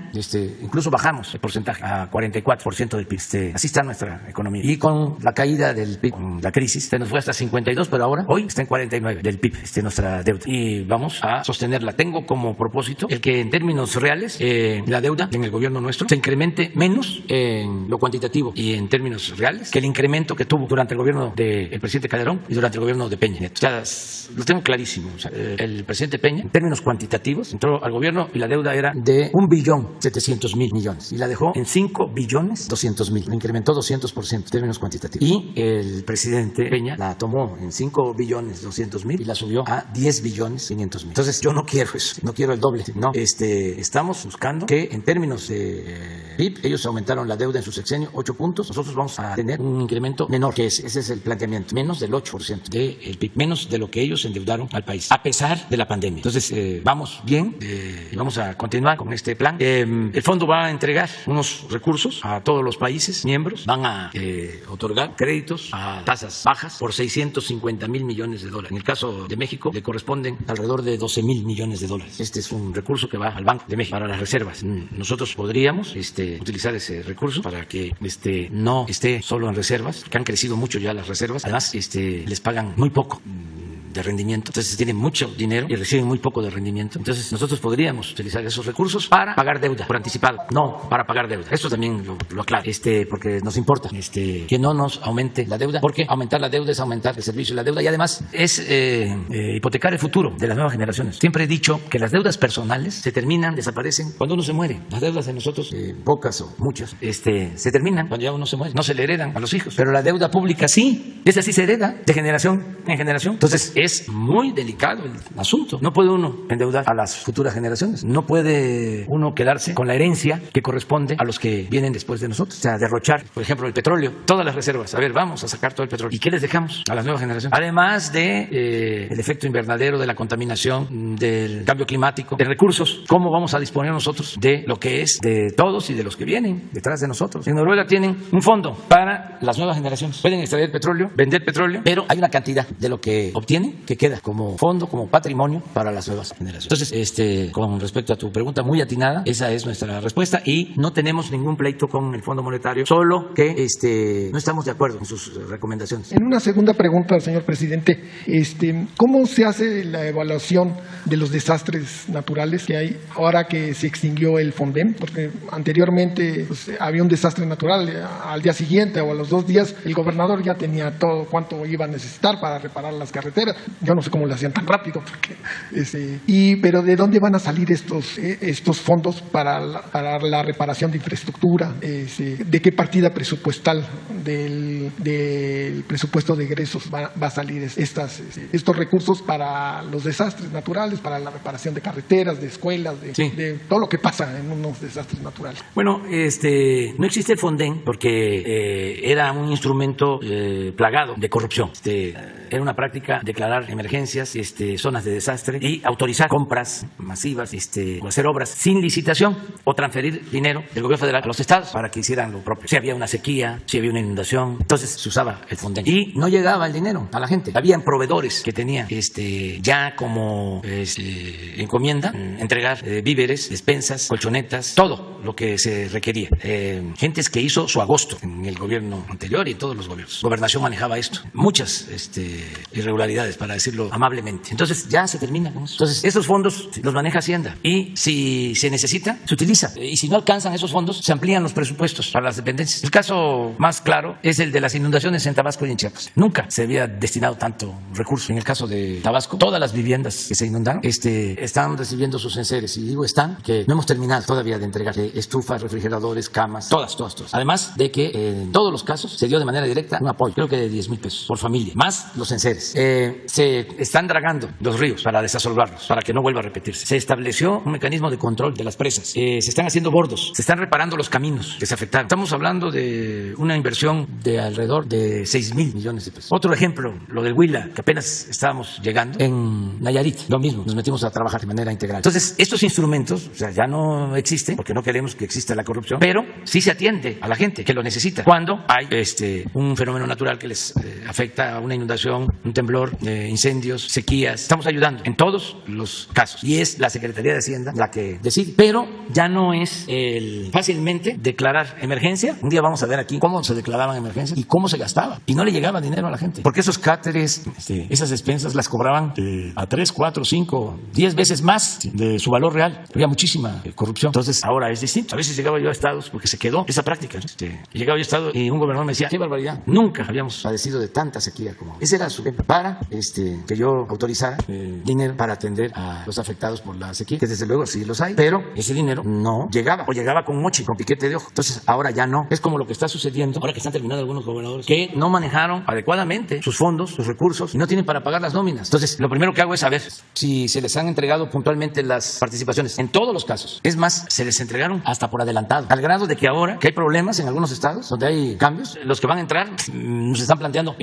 B: incluso bajamos el porcentaje a 44% del PIB. Así está nuestra economía. Y con la caída del PIB, con la crisis, se nos fue hasta 52%, pero ahora, hoy, está en 49 del PIB, nuestra deuda, y vamos a sostenerla. Tengo como propósito el que en términos reales la deuda en el gobierno nuestro se incremente menos en lo cuantitativo y en términos reales que el incremento que tuvo durante el gobierno del presidente Calderón y durante el gobierno de Peña Nieto. O sea, lo tengo clarísimo. O sea, el presidente Peña, en términos cuantitativos, entró al gobierno y la deuda era de 1.700.000.000.000 y la dejó en 5.200.000.000. La incrementó 200% en términos cuantitativos. Y el presidente Peña la tomó en 5.200.000.000 y la subió a 10.500.000.000. Entonces yo no quiero eso, no quiero el doble. No, estamos buscando que en términos de PIB, ellos aumentaron la deuda en su sexenio 8 puntos, nosotros vamos a tener un incremento menor, que ese es el planteamiento, menos del 8% del PIB, menos de lo que ellos endeudaron al país, a pesar de la pandemia. Entonces vamos bien y vamos a continuar con este plan. El fondo va a entregar unos recursos a todos los países miembros, van a otorgar créditos a tasas bajas por $650.000 millones. En el caso de México le corresponden alrededor de $12.000 millones. Este es un recurso que va al Banco de México para las reservas. Nosotros podríamos utilizar ese recurso para que no esté solo en reservas, que han crecido mucho ya las reservas. Además, les pagan muy poco de rendimiento, entonces tienen mucho dinero y reciben muy poco de rendimiento. Entonces nosotros podríamos utilizar esos recursos para pagar deuda por anticipado, no para pagar deuda. Esto también lo aclaro, porque nos importa que no nos aumente la deuda, porque aumentar la deuda es aumentar el servicio de la deuda y además es hipotecar el futuro de las nuevas generaciones. Siempre he dicho que las deudas personales se terminan, desaparecen cuando uno se muere. Las deudas de nosotros, pocas o muchas, se terminan cuando ya uno se muere, no se le heredan a los hijos, pero la deuda pública sí, esa sí se hereda de generación en generación. Entonces es muy delicado el asunto. No puede uno endeudar a las futuras generaciones. No puede uno quedarse con la herencia que corresponde a los que vienen después de nosotros. O sea, derrochar, por ejemplo, el petróleo, todas las reservas. A ver, vamos a sacar todo el petróleo. ¿Y qué les dejamos a las nuevas generaciones? Además de el efecto invernadero, de la contaminación, del cambio climático, de recursos. ¿Cómo vamos a disponer nosotros de lo que es de todos y de los que vienen detrás de nosotros? En Noruega tienen un fondo para las nuevas generaciones. Pueden extraer petróleo, vender petróleo, pero hay una cantidad de lo que obtienen que queda como fondo, como patrimonio para las nuevas generaciones. Entonces, con respecto a tu pregunta muy atinada, esa es nuestra respuesta y no tenemos ningún pleito con el Fondo Monetario, solo que no estamos de acuerdo con sus recomendaciones.
F: En una segunda pregunta, señor presidente, ¿cómo se hace la evaluación de los desastres naturales que hay ahora que se extinguió el FONDEM? Porque anteriormente había un desastre natural, al día siguiente o a los 2 días el gobernador ya tenía todo cuánto iba a necesitar para reparar las carreteras. Yo no sé cómo lo hacían tan rápido, pero ¿de dónde van a salir estos fondos para la reparación de infraestructura? ¿De qué partida presupuestal del presupuesto de egresos va a salir estos recursos para los desastres naturales, para la reparación de carreteras, de escuelas, de todo lo que pasa en unos desastres naturales?
B: Bueno, no existe el FONDEM porque era un instrumento plagado de corrupción. Era una práctica declarar emergencias, zonas de desastre y autorizar compras masivas, o hacer obras sin licitación o transferir dinero del gobierno federal a los estados para que hicieran lo propio. Si había una sequía, si había una inundación, entonces se usaba el FONDEM y no llegaba el dinero a la gente. Habían proveedores que tenían ya como encomienda entregar víveres, despensas, colchonetas, todo lo que se requería. Gentes que hizo su agosto en el gobierno anterior y en todos los gobiernos. Gobernación manejaba esto. Muchas irregularidades, para decirlo amablemente. Entonces ya se termina con eso. Entonces esos fondos los maneja Hacienda y si se necesita, se utiliza. Y si no alcanzan esos fondos, se amplían los presupuestos para las dependencias. El caso más claro es el de las inundaciones en Tabasco y en Chiapas. Nunca se había destinado tanto recurso. En el caso de Tabasco, todas las viviendas que se inundaron están recibiendo sus enseres. Y digo están, que no hemos terminado todavía de entregar estufas, refrigeradores, camas, todas. Además de que en todos los casos se dio de manera directa un apoyo, creo que de 10,000 pesos por familia, más los enseres. Se están dragando los ríos para desasolvarlos, para que no vuelva a repetirse. Se estableció un mecanismo de control de las presas. Se están haciendo bordos, se están reparando los caminos que se afectaron. Estamos hablando de una inversión de alrededor de 6,000 millones de pesos. Otro ejemplo, lo del Huila, que apenas estábamos llegando. En Nayarit, lo mismo, nos metimos a trabajar de manera integral. Entonces, estos instrumentos, ya no existen, porque no queremos que exista la corrupción, pero sí se atiende a la gente que lo necesita. Cuando hay un fenómeno natural que les afecta, una inundación, un temblor, incendios, sequías. Estamos ayudando en todos los casos y es la Secretaría de Hacienda la que decide, pero ya no es fácilmente declarar emergencia. Un día vamos a ver aquí cómo se declaraban emergencias y cómo se gastaba y no le llegaba dinero a la gente, porque esos cáteres, esas despensas las cobraban a 3, 4, 5, 10 veces más de su valor real. Había muchísima corrupción. Entonces ahora es distinto. A veces llegaba yo a estados porque se quedó esa práctica. Llegaba yo a estado y un gobernador me decía: qué barbaridad, nunca habíamos padecido de tanta sequía como ese era su tema, para que yo autorizara dinero para atender a los afectados por la sequía, que desde luego sí los hay, pero ese dinero no llegaba, o llegaba con mochi, con piquete de ojo. Entonces ahora ya no. Es como lo que está sucediendo ahora que están terminando algunos gobernadores que no manejaron adecuadamente sus fondos, sus recursos, y no tienen para pagar las nóminas. Entonces lo primero que hago es saber si se les han entregado puntualmente las participaciones. En todos los casos. Es más, se les entregaron hasta por adelantado, al grado de que ahora que hay problemas en algunos estados donde hay cambios, los que van a entrar nos están planteando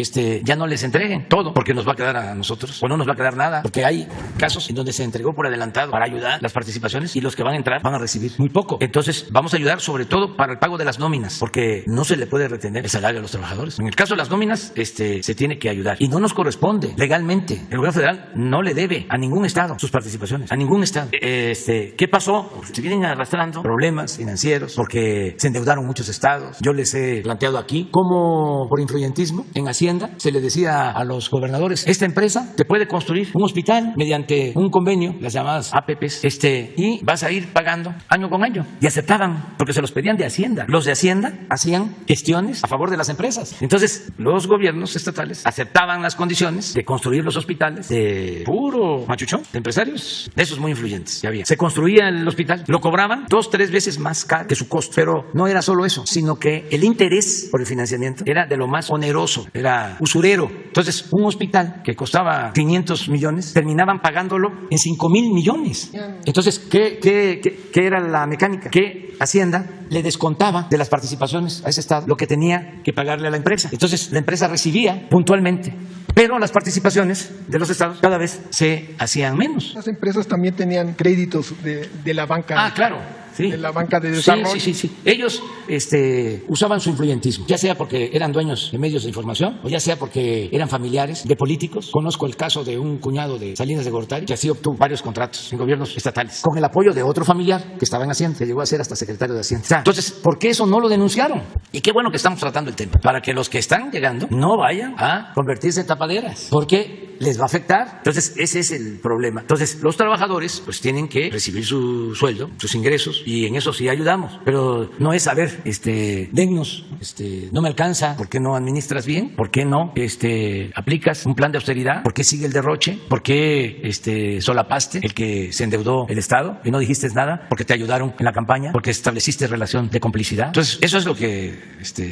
B: ya no les entreguen todo porque nos va a quedar a nosotros o no nos va a quedar nada, porque hay casos en donde se entregó por adelantado para ayudar las participaciones y los que van a entrar van a recibir muy poco. Entonces vamos a ayudar sobre todo para el pago de las nóminas, porque no se le puede retener el salario a los trabajadores. En el caso de las nóminas se tiene que ayudar y no nos corresponde legalmente. El gobierno federal no le debe a ningún estado sus participaciones, a ningún estado. ¿Qué pasó? Se vienen arrastrando problemas financieros porque se endeudaron muchos estados. Yo les he planteado aquí cómo por influyentismo en Hacienda se le decía a los gobernadores: esta empresa te puede construir un hospital mediante un convenio, las llamadas APPs, y vas a ir pagando año con año. Y aceptaban porque se los pedían de Hacienda. Los de Hacienda hacían gestiones a favor de las empresas. Entonces los gobiernos estatales aceptaban las condiciones de construir los hospitales de puro machuchón, de empresarios, de esos muy influyentes que había. Se construía el hospital, lo cobraban 2, 3 veces más caro que su costo. Pero no era solo eso, sino que el interés por el financiamiento era de lo más oneroso, era usurero. Entonces, un hospital que costaba 500 millones, terminaban pagándolo en 5,000 millones. Entonces, ¿qué era la mecánica? Que Hacienda le descontaba de las participaciones a ese estado lo que tenía que pagarle a la empresa. Entonces, la empresa recibía puntualmente, pero las participaciones de los estados cada vez se hacían menos.
F: Las empresas también tenían créditos de la banca.
B: Ah, claro. Sí.
F: De la banca de desarrollo.
B: Sí. Ellos usaban su influyentismo, ya sea porque eran dueños de medios de información o ya sea porque eran familiares de políticos. Conozco el caso de un cuñado de Salinas de Gortari que así obtuvo varios contratos en gobiernos estatales con el apoyo de otro familiar que estaba en Hacienda, que llegó a ser hasta secretario de Hacienda. Entonces, ¿por qué eso no lo denunciaron? Y qué bueno que estamos tratando el tema, para que los que están llegando no vayan a convertirse en tapaderas, porque les va a afectar. Entonces, ese es el problema. Entonces, los trabajadores pues tienen que recibir su sueldo, sus ingresos, y en eso sí ayudamos, pero no es, a ver, dennos, no me alcanza, ¿por qué no administras bien? ¿Por qué no aplicas un plan de austeridad? ¿Por qué sigue el derroche? ¿Por qué solapaste el que se endeudó el Estado y no dijiste nada? ¿Porque te ayudaron en la campaña? ¿Porque estableciste relación de complicidad? Entonces, eso es lo que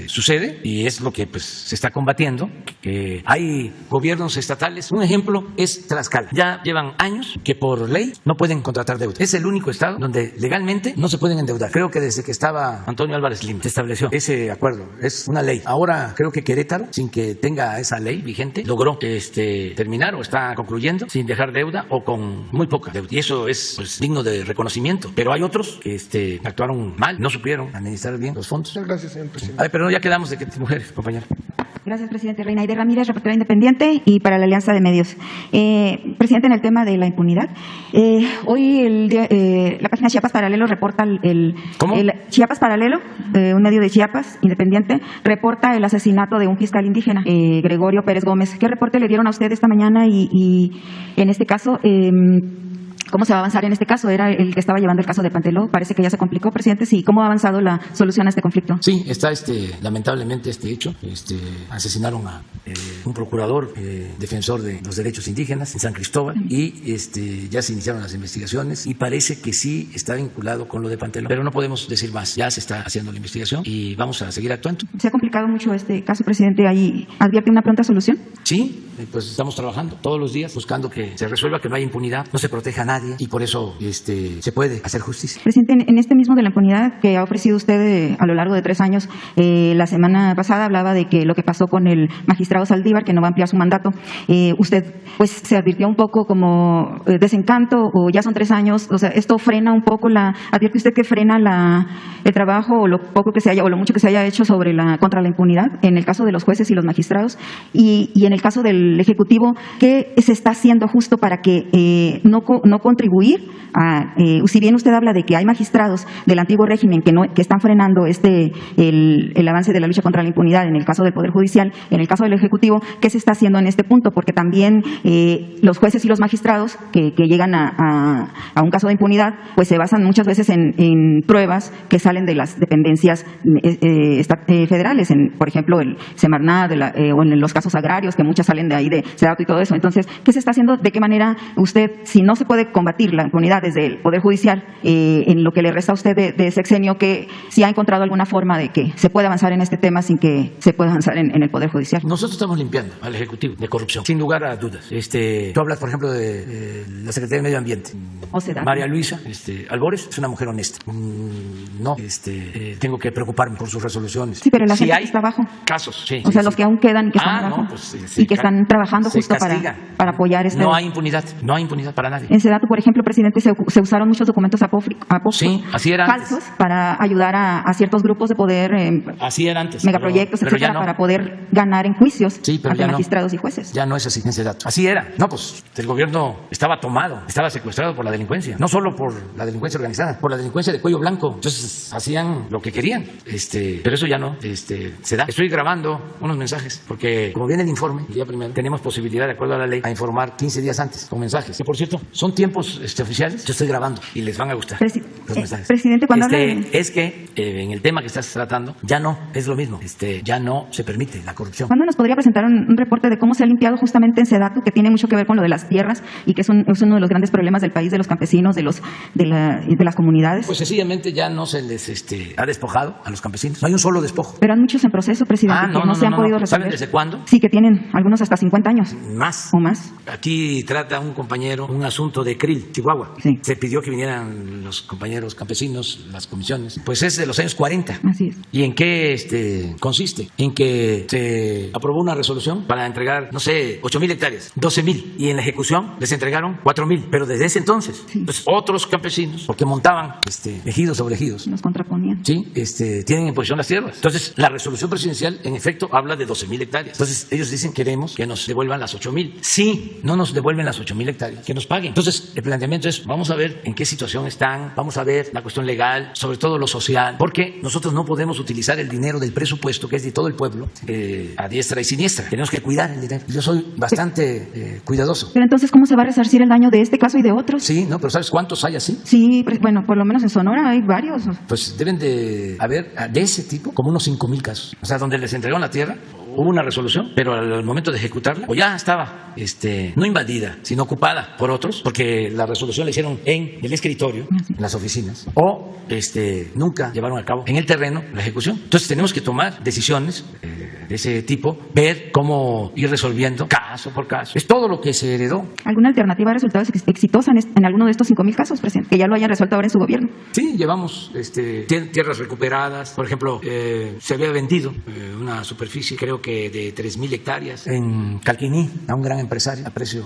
B: sucede y es lo que pues se está combatiendo, que hay gobiernos estatales. Un ejemplo es Tlaxcala. Ya llevan años que por ley no pueden contratar deuda. Es el único estado donde legalmente no se pueden endeudar. Creo que desde que estaba Antonio Álvarez Lima se estableció ese acuerdo. Es una ley. Ahora creo que Querétaro, sin que tenga esa ley vigente, logró terminar o está concluyendo sin dejar deuda o con muy poca deuda. Y eso es pues digno de reconocimiento. Pero hay otros que actuaron mal, no supieron administrar bien los fondos.
F: Muchas gracias, señor presidente.
B: Ay, pero ya quedamos de que mujeres, compañera.
G: Gracias, presidente. Reinaide Ramírez, reportera independiente y para la Alianza de Medios. Presidente, en el tema de la impunidad, hoy la página Chiapas Paralelo reporta
B: ¿Cómo?
G: Chiapas Paralelo, un medio de Chiapas independiente, reporta el asesinato de un fiscal indígena, Gregorio Pérez Gómez. ¿Qué reporte le dieron a usted esta mañana y en este caso, cómo se va a avanzar en este caso? Era el que estaba llevando el caso de Panteló, parece que ya se complicó, presidente. Sí, ¿cómo ha avanzado la solución a este conflicto?
B: Sí, está lamentablemente este hecho. Asesinaron a un procurador defensor de los derechos indígenas en San Cristóbal y ya se iniciaron las investigaciones y parece que sí está vinculado con lo de Panteló, pero no podemos decir más. Ya se está haciendo la investigación y vamos a seguir actuando.
G: ¿Se ha complicado mucho este caso, presidente? ¿Ahí advierte una pronta solución?
B: Sí, pues estamos trabajando todos los días buscando que se resuelva, que no haya impunidad, no se proteja a nadie. nadie y por eso se puede hacer justicia.
G: Presidente, en este mismo de la impunidad que ha ofrecido usted a lo largo de 3 años, la semana pasada hablaba de que lo que pasó con el magistrado Saldívar, que no va a ampliar su mandato, usted pues se advirtió un poco como desencanto, o ya son 3 años, o sea, esto frena un poco advierte usted que frena el trabajo o lo poco que se haya o lo mucho que se haya hecho contra la impunidad en el caso de los jueces y los magistrados y en el caso del Ejecutivo, ¿qué se está haciendo justo para que no contribuir a, si bien usted habla de que hay magistrados del antiguo régimen que están frenando el avance de la lucha contra la impunidad en el caso del Poder Judicial, en el caso del Ejecutivo, ¿qué se está haciendo en este punto? Porque también los jueces y los magistrados que llegan a un caso de impunidad, pues se basan muchas veces en pruebas que salen de las dependencias federales, por ejemplo, el Semarnat o en los casos agrarios, que muchas salen de ahí de SEDATU y todo eso. Entonces, ¿qué se está haciendo? ¿De qué manera usted, si no se puede combatir la impunidad desde el Poder Judicial, en lo que le resta a usted de sexenio, que si ha encontrado alguna forma de que se pueda avanzar en este tema sin que se pueda avanzar en el Poder Judicial?
B: Nosotros estamos limpiando al Ejecutivo de corrupción, sin lugar a dudas. Tú hablas, por ejemplo, de la Secretaría de Medio Ambiente. María Luisa Albores es una mujer honesta. No tengo que preocuparme por sus resoluciones.
G: Sí, pero la gente
B: hay
G: está abajo.
B: Casos, sí.
G: O sea, los que aún quedan, que están abajo, y que están trabajando justo para apoyar
B: No hay impunidad para nadie.
G: En SEDATU, por ejemplo, presidente, se usaron muchos documentos apócrifos,
B: sí, así era
G: falsos,
B: antes,
G: para ayudar a ciertos grupos de poder,
B: así era antes,
G: megaproyectos,
B: pero
G: etcétera,
B: ya no,
G: para poder ganar en juicios ante magistrados y jueces.
B: Ya no es así en SEDATU. Así era. No, pues el gobierno estaba tomado, estaba secuestrado por la delincuencia. No solo por la delincuencia organizada, por la delincuencia de cuello blanco. Entonces hacían lo que querían. Pero eso ya no se da. Estoy grabando unos mensajes porque como viene el informe el día primero, tenemos posibilidad, de acuerdo a la ley, a informar 15 días antes con mensajes. Que por cierto, son tiempos oficiales. Yo estoy grabando y les van a gustar los mensajes.
G: Presidente, cuando habla
B: es que en el tema que estás tratando ya no es lo mismo. Ya no se permite la corrupción.
G: ¿Cuándo nos podría presentar un reporte de cómo se ha limpiado justamente en SEDATU, que tiene mucho que ver con lo de las tierras y que es uno de los grandes problemas del país, de los campesinos, de las comunidades?
B: Pues sencillamente ya no se les ha despojado a los campesinos. No hay un solo despojo.
G: Pero hay muchos en proceso, presidente, que no se han podido resolver.
B: ¿Saben desde cuándo?
G: Sí, que tienen algunos hasta 50 años.
B: Más.
G: O más.
B: Aquí trata un compañero un asunto de Krill, Chihuahua.
G: Sí.
B: Se pidió que vinieran los compañeros campesinos, las comisiones. Pues es de los años 40.
G: Así es.
B: ¿Y en qué consiste? En que se aprobó una resolución para entregar, 8,000 hectáreas, 12,000. Y en la ejecución les entregaron 4,000. Pero desde ese entonces,
G: sí,
B: pues otros campesinos, porque montaban ejidos sobre ejidos,
G: los contraponían.
B: Sí, tienen en posesión las tierras. Entonces, la resolución presidencial, en efecto, habla de 12,000 hectáreas. Entonces, ellos dicen, queremos que nos devuelvan las 8,000. Si no nos devuelven las 8,000 hectáreas, que nos paguen. Entonces, el planteamiento es, vamos a ver en qué situación están, vamos a ver la cuestión legal, sobre todo lo social, porque nosotros no podemos utilizar el dinero del presupuesto, que es de todo el pueblo, a diestra y siniestra. Tenemos que cuidar el dinero. Yo soy bastante cuidadoso.
G: Pero entonces, ¿cómo se va a resarcir el daño de este caso y de otros?
B: Sí, no, pero ¿sabes cuántos hay así?
G: Sí, bueno, por lo menos en Sonora hay varios.
B: Pues deben de haber de ese tipo como unos 5,000 casos. O sea, donde les entregaron la tierra, hubo una resolución, pero al momento de ejecutarla, o ya estaba no invadida, sino ocupada por otros, porque la resolución la hicieron en el escritorio, en las oficinas, o nunca llevaron a cabo en el terreno la ejecución. Entonces tenemos que tomar decisiones de ese tipo, ver cómo ir resolviendo caso por caso. Es todo lo que se heredó.
G: ¿Alguna alternativa ha resultado exitosa en alguno de estos 5,000 casos, presidente? Que ya lo hayan resuelto ahora en su gobierno.
B: Sí, llevamos tierras recuperadas. Por ejemplo, se había vendido una superficie, creo que de 3,000 hectáreas en Calquiní a un gran empresario a precio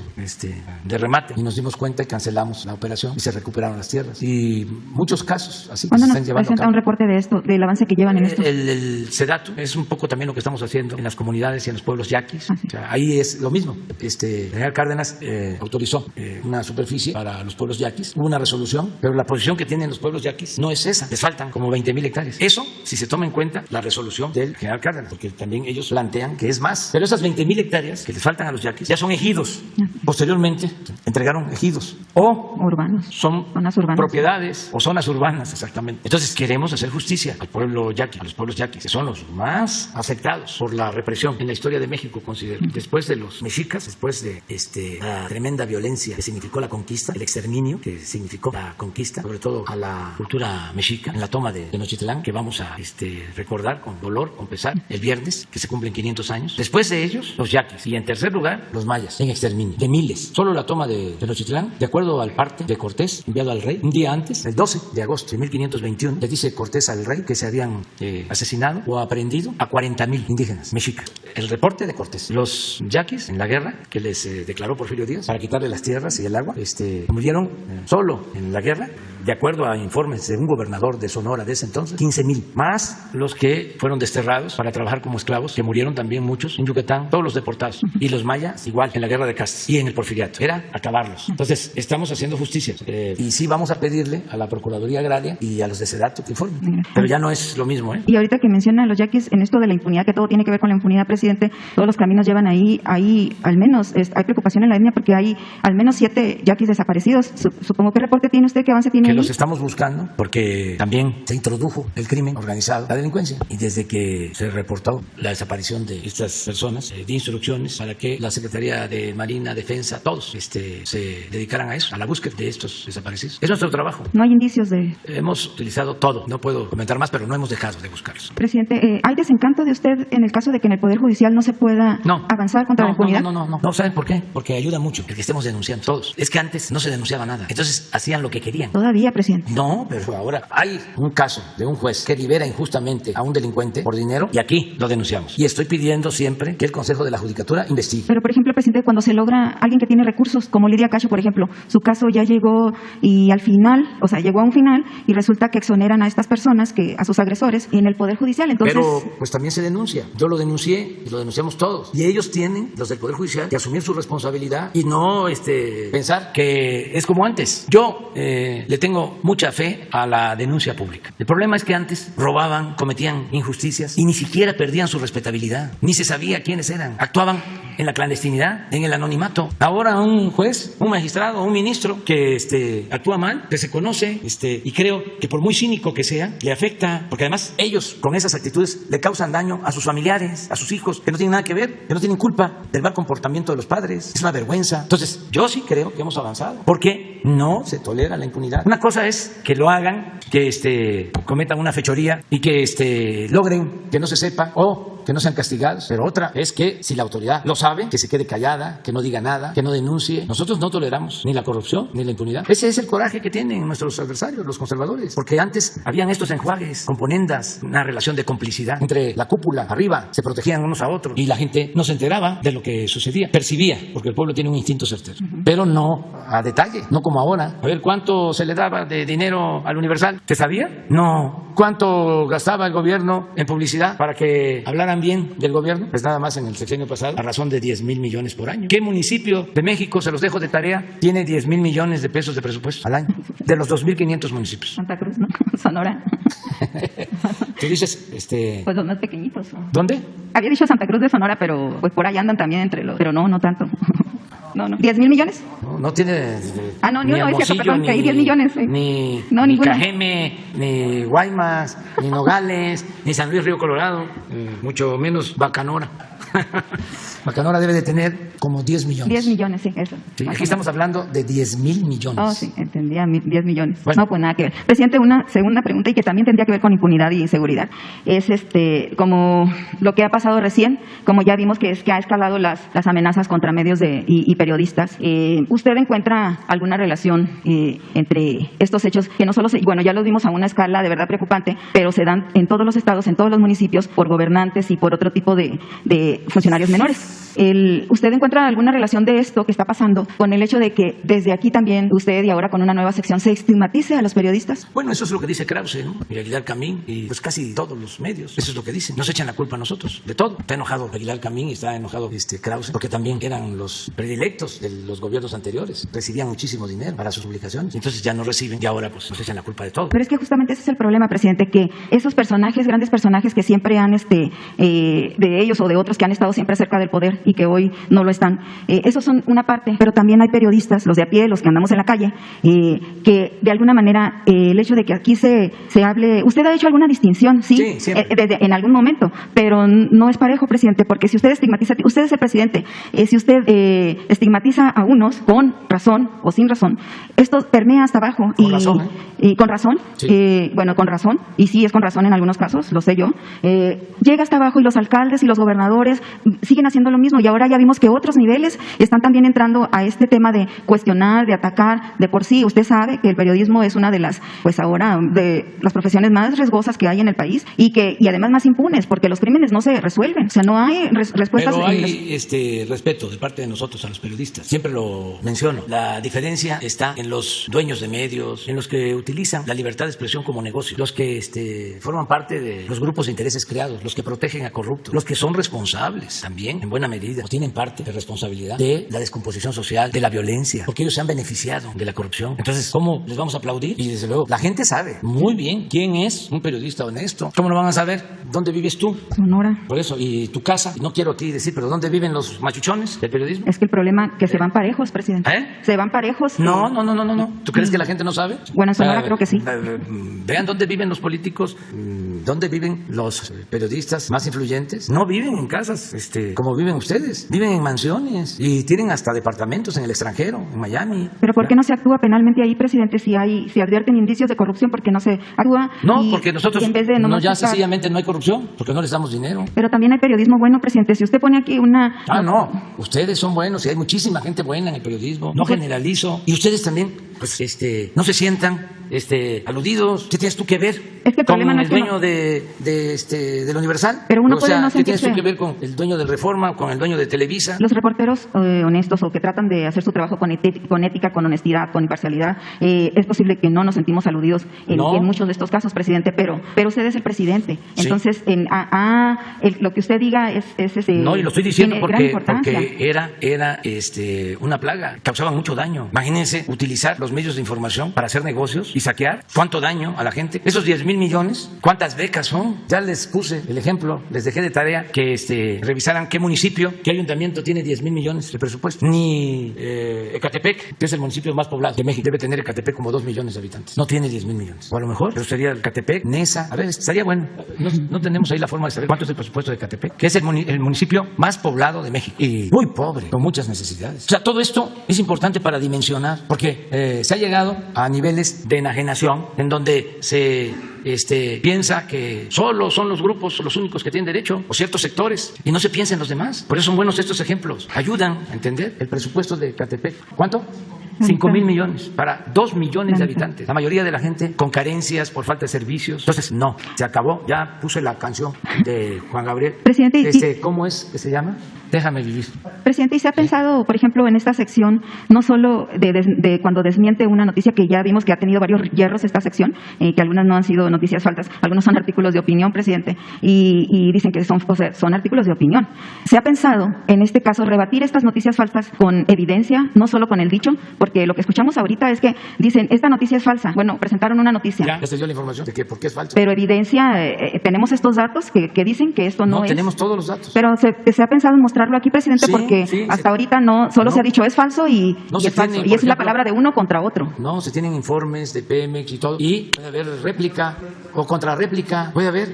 B: de remate, y nos dimos cuenta y cancelamos la operación y se recuperaron las tierras. Y muchos casos así que se están llevando a cabo.
G: ¿Cuándo nos presenta un reporte de esto, del avance que llevan en esto?
B: El SEDATU es un poco también lo que estamos haciendo en las comunidades y en los pueblos yaquis. O sea, ahí es lo mismo. El general Cárdenas autorizó una superficie para los pueblos yaquis. Hubo una resolución, pero la posición que tienen los pueblos yaquis no es esa. Les faltan como 20,000 hectáreas. Eso, si se toma en cuenta la resolución del general Cárdenas, porque también ellos plantean que es más. Pero esas 20,000 hectáreas que les faltan a los yaquis ya son ejidos. Posteriormente entregaron ejidos o
G: urbanos,
B: son
G: zonas urbanas,
B: propiedades o zonas urbanas, exactamente. Entonces queremos hacer justicia al pueblo yaqui, a los pueblos yaquis, que son los más afectados. por la represión en la historia de México, considero. Después de los mexicas, después de la tremenda violencia que significó la conquista, el exterminio que significó la conquista, sobre todo a la cultura mexica, en la toma de Tenochtitlán, que vamos a recordar con dolor, con pesar, el viernes, que se cumplen 500 años. Después de ellos, los yaquis. Y en tercer lugar, los mayas, en exterminio, de miles. Solo la toma de Tenochtitlán, de acuerdo al parte de Cortés, enviado al rey, un día antes, el 12 de agosto de 1521, le dice Cortés al rey que se habían asesinado o aprendido a 40,000 indígenas mexicas. El reporte de Cortés. Los yaquis en la guerra que les declaró Porfirio Díaz para quitarle las tierras y el agua, murieron solo en la guerra, de acuerdo a informes de un gobernador de Sonora de ese entonces, 15,000, más los que fueron desterrados para trabajar como esclavos, que murieron también muchos en Yucatán, todos los deportados. Y los mayas igual, en la guerra de castas y en el porfiriato. Era acabarlos. Entonces, estamos haciendo justicia. Y sí vamos a pedirle a la Procuraduría Agraria y a los de Sedato que informen. Pero ya no es lo mismo, ¿eh?
G: Y ahorita que menciona a los yaquis, en esto de la impunidad, que todo tiene que ver con la impunidad, presidente, todos los caminos llevan ahí al menos, hay preocupación en la etnia porque hay al menos 7 yaquis desaparecidos. Supongo que reporte tiene usted, qué avance tiene
B: que
G: ahí.
B: Los estamos buscando porque también se introdujo el crimen organizado, la delincuencia. Y desde que se reportó la desaparición de estas personas, di instrucciones para que la Secretaría de Marina, Defensa, todos se dedicaran a eso, a la búsqueda de estos desaparecidos. Es nuestro trabajo.
G: No hay indicios de...
B: Hemos utilizado todo. No puedo comentar más, pero no hemos dejado de buscarlos.
G: Presidente, ¿hay desencanto de usted en el caso de que en el Poder Judicial no se pueda avanzar contra la impunidad?
B: No, ¿saben por qué? Porque ayuda mucho el que estemos denunciando todos. Es que antes no se denunciaba nada. Entonces hacían lo que querían.
G: Todavía, presidente.
B: No, pero ahora hay un caso de un juez que libera injustamente a un delincuente por dinero y aquí lo denunciamos. Y estoy pidiendo siempre que el Consejo de la Judicatura investigue.
G: Pero, por ejemplo, presidente, cuando se logra alguien que tiene recursos, como Lidia Cacho, por ejemplo, su caso ya llegó y al final, o sea, llegó a un final y resulta que exoneran a estas personas, a sus agresores, en el Poder Judicial. Entonces...
B: Pero pues también se denuncia. Yo lo denuncié y lo denunciamos todos. Y ellos tienen, los del Poder Judicial, que asumir su responsabilidad y no pensar que es como antes. Yo le tengo mucha fe a la denuncia pública. El problema es que antes robaban, cometían injusticias y ni siquiera perdían su respetabilidad. Ni se sabía quiénes eran. Actuaban en la clandestinidad, en el anonimato. Ahora un juez, un magistrado, un ministro que actúa mal, que se conoce, y creo que por muy cínico que sea, le afecta, porque además ellos con esas actitudes le causan daño a sus familiares, a sus hijos, que no tienen nada que ver, que no tienen culpa del mal comportamiento de los padres. Es una vergüenza. Entonces, yo sí creo que hemos avanzado, porque no se tolera la impunidad. Una cosa es que lo hagan, que cometan una fechoría y que logren que no se sepa o que no sean castigados, pero otra es que si la autoridad lo sabe, que se quede callada, que no diga nada, que no denuncie. Nosotros no toleramos ni la corrupción ni la impunidad. Ese es el coraje que tienen nuestros adversarios, los conservadores, porque antes habían estos enjuagues, componendas, una relación de complicidad entre la cúpula arriba, se protegían unos a otros y la gente no se enteraba de lo que sucedía, percibía, porque el pueblo tiene un instinto certero, pero no a detalle, no como ahora. A ver, ¿cuánto se le daba de dinero al Universal? ¿Se sabía? No. ¿Cuánto gastaba el gobierno en publicidad para que hablaran bien del gobierno? Pues nada más en el sexenio pasado, a razón de 10,000 millones por año. ¿Qué municipio de México, se los dejo de tarea, tiene 10,000 millones de pesos de presupuesto al año? De los 2,500 municipios.
G: Santa Cruz, ¿no? Sonora.
B: Tú dices,
G: pues los más pequeñitos.
B: ¿Dónde?
G: Había dicho Santa Cruz de Sonora, pero pues por ahí andan también entre los... Pero no tanto. No. ¿10,000 millones?
B: No tiene...
G: Ni uno, es cierto, perdón, que hay 10 millones.
B: Ni
G: ninguna.
B: Cajeme, ni Guaymas, ni Nogales, ni San Luis Río Colorado, mucho menos Bacanora. Bacanora debe de tener como 10 millones.
G: 10 millones, sí, eso.
B: Sí, aquí estamos hablando de 10,000 millones.
G: Oh, sí, entendía, 10 millones.
B: Bueno.
G: No, pues nada que ver. Presidente, una segunda pregunta y que también tendría que ver con impunidad y seguridad. Es como lo que ha pasado recién, como ya vimos que ha escalado las amenazas contra medios y periodistas. ¿Usted encuentra alguna relación entre estos hechos que no solo ya lo vimos a una escala de verdad preocupante, pero se dan en todos los estados, en todos los municipios, por gobernantes y por otro tipo de funcionarios menores? ¿Usted encuentra alguna relación de esto que está pasando con el hecho de que desde aquí también usted y ahora con una nueva sección se estigmatice a los periodistas?
B: Bueno, eso es lo que dice Krause, ¿no? Y Aguilar Camín y pues casi todos los medios. Eso es lo que dicen. Nos echan la culpa a nosotros de todo. Está enojado Aguilar Camín y está enojado Krause porque también eran los predilectos de los gobiernos anteriores. Recibían muchísimo dinero para sus publicaciones. Entonces ya no reciben y ahora pues nos echan la culpa de todo.
G: Pero es que justamente ese es el problema, presidente, que esos personajes, grandes personajes que siempre han de ellos o de otros que han estado siempre cerca del poder y que hoy no lo están. Esos son una parte, pero también hay periodistas, los de a pie, los que andamos en la calle, que de alguna manera el hecho de que aquí se hable, usted ha hecho alguna distinción, sí, en algún momento, pero no es parejo, presidente, porque si usted estigmatiza, usted es el presidente, si usted estigmatiza a unos con razón o sin razón, esto permea hasta abajo.
B: Con razón, ¿eh?
G: Y con razón,
B: sí.
G: Bueno, con razón, y sí es con razón en algunos casos, lo sé yo, llega hasta abajo y los alcaldes y los gobernadores siguen haciendo lo mismo, y ahora ya vimos que otros niveles están también entrando a este tema de cuestionar, de atacar. De por sí, usted sabe que el periodismo es una de las, pues ahora, de las profesiones más riesgosas que hay en el país y además más impunes, porque los crímenes no se resuelven, o sea, no hay respuestas.
B: Pero hay respeto de parte de nosotros a los periodistas, siempre lo menciono. La diferencia está en los dueños de medios, en los que utilizan la libertad de expresión como negocio, los que forman parte de los grupos de intereses creados, los que protegen a corruptos, los que son responsables también, en buena medida, o tienen parte de responsabilidad de la descomposición social, de la violencia, porque ellos se han beneficiado de la corrupción. Entonces, ¿cómo les vamos a aplaudir? Y desde luego, la gente sabe muy bien quién es un periodista honesto. ¿Cómo lo van a saber? ¿Dónde vives tú?
G: Sonora.
B: Por eso, y tu casa, no quiero aquí decir, pero ¿dónde viven los machuchones del periodismo?
G: Es que el problema es que se van parejos, presidente. Se van parejos.
B: No. ¿Tú crees que la gente no sabe?
G: Bueno, en Sonora creo que sí.
B: Vean dónde viven los políticos, dónde viven los periodistas más influyentes. No viven en casas como viven ustedes. Viven en mansiones y tienen hasta departamentos en el extranjero, en Miami.
G: ¿Pero por qué no se actúa penalmente ahí, presidente? Si advierten indicios de corrupción, ¿por qué no se actúa?
B: No, porque nosotros
G: en vez de
B: ya sencillamente no hay corrupción, porque no les damos dinero.
G: Pero también hay periodismo bueno, presidente. Si usted pone aquí una...
B: No, ustedes son buenos y hay muchísima gente buena en el periodismo. No generalizo. Y ustedes también, pues, no se sientan aludidos. ¿Qué tienes tú que ver con el dueño del Universal?
G: Pero uno puede no
B: ¿qué tienes
G: sentirse...
B: tú que ver con el dueño del Reforma, con el dueño de Televisa?
G: Los reporteros honestos o que tratan de hacer su trabajo con ética, con honestidad, con imparcialidad, es posible que no nos sentimos aludidos en muchos de estos casos, presidente, pero usted es el presidente. Entonces, lo que usted diga es
B: no, y lo estoy diciendo porque era una plaga, causaba mucho daño. Imagínense utilizar los medios de información para hacer negocios y saquear. ¿Cuánto daño a la gente? Esos 10,000 millones, ¿cuántas becas son? Ya les puse el ejemplo, les dejé de tarea que revisaran qué municipio, qué ayuntamiento tiene 10,000 millones de presupuesto. Ni Ecatepec, que es el municipio más poblado de México, debe tener Ecatepec como 2 millones de habitantes. No tiene 10,000 millones. O a lo mejor, pero sería Ecatepec, Nesa. A ver, estaría bueno. No tenemos ahí la forma de saber cuánto es el presupuesto de Ecatepec, que es el municipio más poblado de México y muy pobre, con muchas necesidades. O sea, todo esto es importante para dimensionar, porque se ha llegado a niveles de enajenación en donde se piensa que solo son los grupos los únicos que tienen derecho, o ciertos sectores, y no se piensa en los demás. Por eso son buenos estos ejemplos. Ayudan a entender el presupuesto de Ecatepec. ¿Cuánto? 5,000 millones para 2 millones de habitantes. La mayoría de la gente con carencias por falta de servicios. Entonces, no, se acabó. Ya puse la canción de Juan Gabriel.
G: Presidente,
B: ¿cómo es que se llama? Déjame vivir.
G: Presidente, ¿y se ha pensado, por ejemplo, en esta sección, no solo de cuando desmiente una noticia, que ya vimos que ha tenido varios hierros esta sección, que algunas no han sido noticias falsas, algunos son artículos de opinión, presidente, y dicen que son artículos de opinión? ¿Se ha pensado, en este caso, rebatir estas noticias falsas con evidencia, no solo con el dicho? Porque lo que escuchamos ahorita es que dicen, esta noticia es falsa. Bueno, presentaron una noticia.
B: Ya se dio la información de que por qué es falso.
G: Pero evidencia, tenemos estos datos que dicen que esto no es.
B: No, tenemos todos los datos.
G: Pero se ha pensado en mostrarlo aquí, presidente, porque hasta ahorita se ha dicho es falso y es falso. Y es la palabra de uno contra otro.
B: No, se tienen informes de Pemex y todo. Y puede haber réplica o contrarréplica. Puede haber.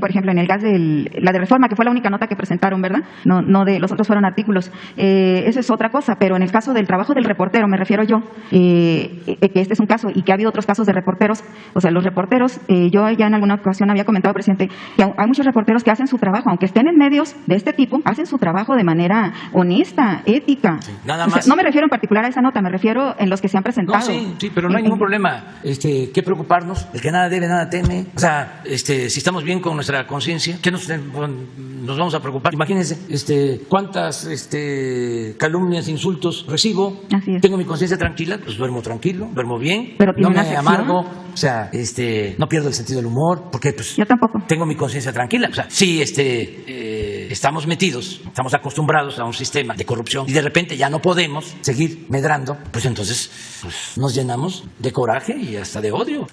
G: Por ejemplo, en el gas la de Reforma, que fue la única nota que presentaron, ¿verdad? No de los otros fueron artículos. Eso es otra cosa, pero en el caso del trabajo del reportero, me refiero yo, que este es un caso y que ha habido otros casos de reporteros. O sea, los reporteros, yo ya en alguna ocasión había comentado, presidente, que hay muchos reporteros que hacen su trabajo, aunque estén en medios de este tipo, hacen su trabajo de manera honesta, ética.
B: Sí, nada más.
G: O sea, no me refiero en particular a esa nota, me refiero en los que se han presentado.
B: No, sí, pero no hay ningún problema. ¿Qué preocuparnos? El que nada debe, nada teme. O sea, si estamos bien con nuestra conciencia, ¿qué nos vamos a preocupar? Imagínense, cuántas calumnias, insultos recibo.
G: Así es.
B: Tengo mi conciencia tranquila, pues duermo tranquilo, duermo bien,
G: pero
B: no me amargo, o sea, no pierdo el sentido del humor, porque pues
G: yo tampoco.
B: Tengo mi conciencia tranquila. O sea, sí, estamos metidos, estamos acostumbrados a un sistema de corrupción y de repente ya no podemos seguir medrando, pues entonces nos llenamos de coraje y hasta de odio.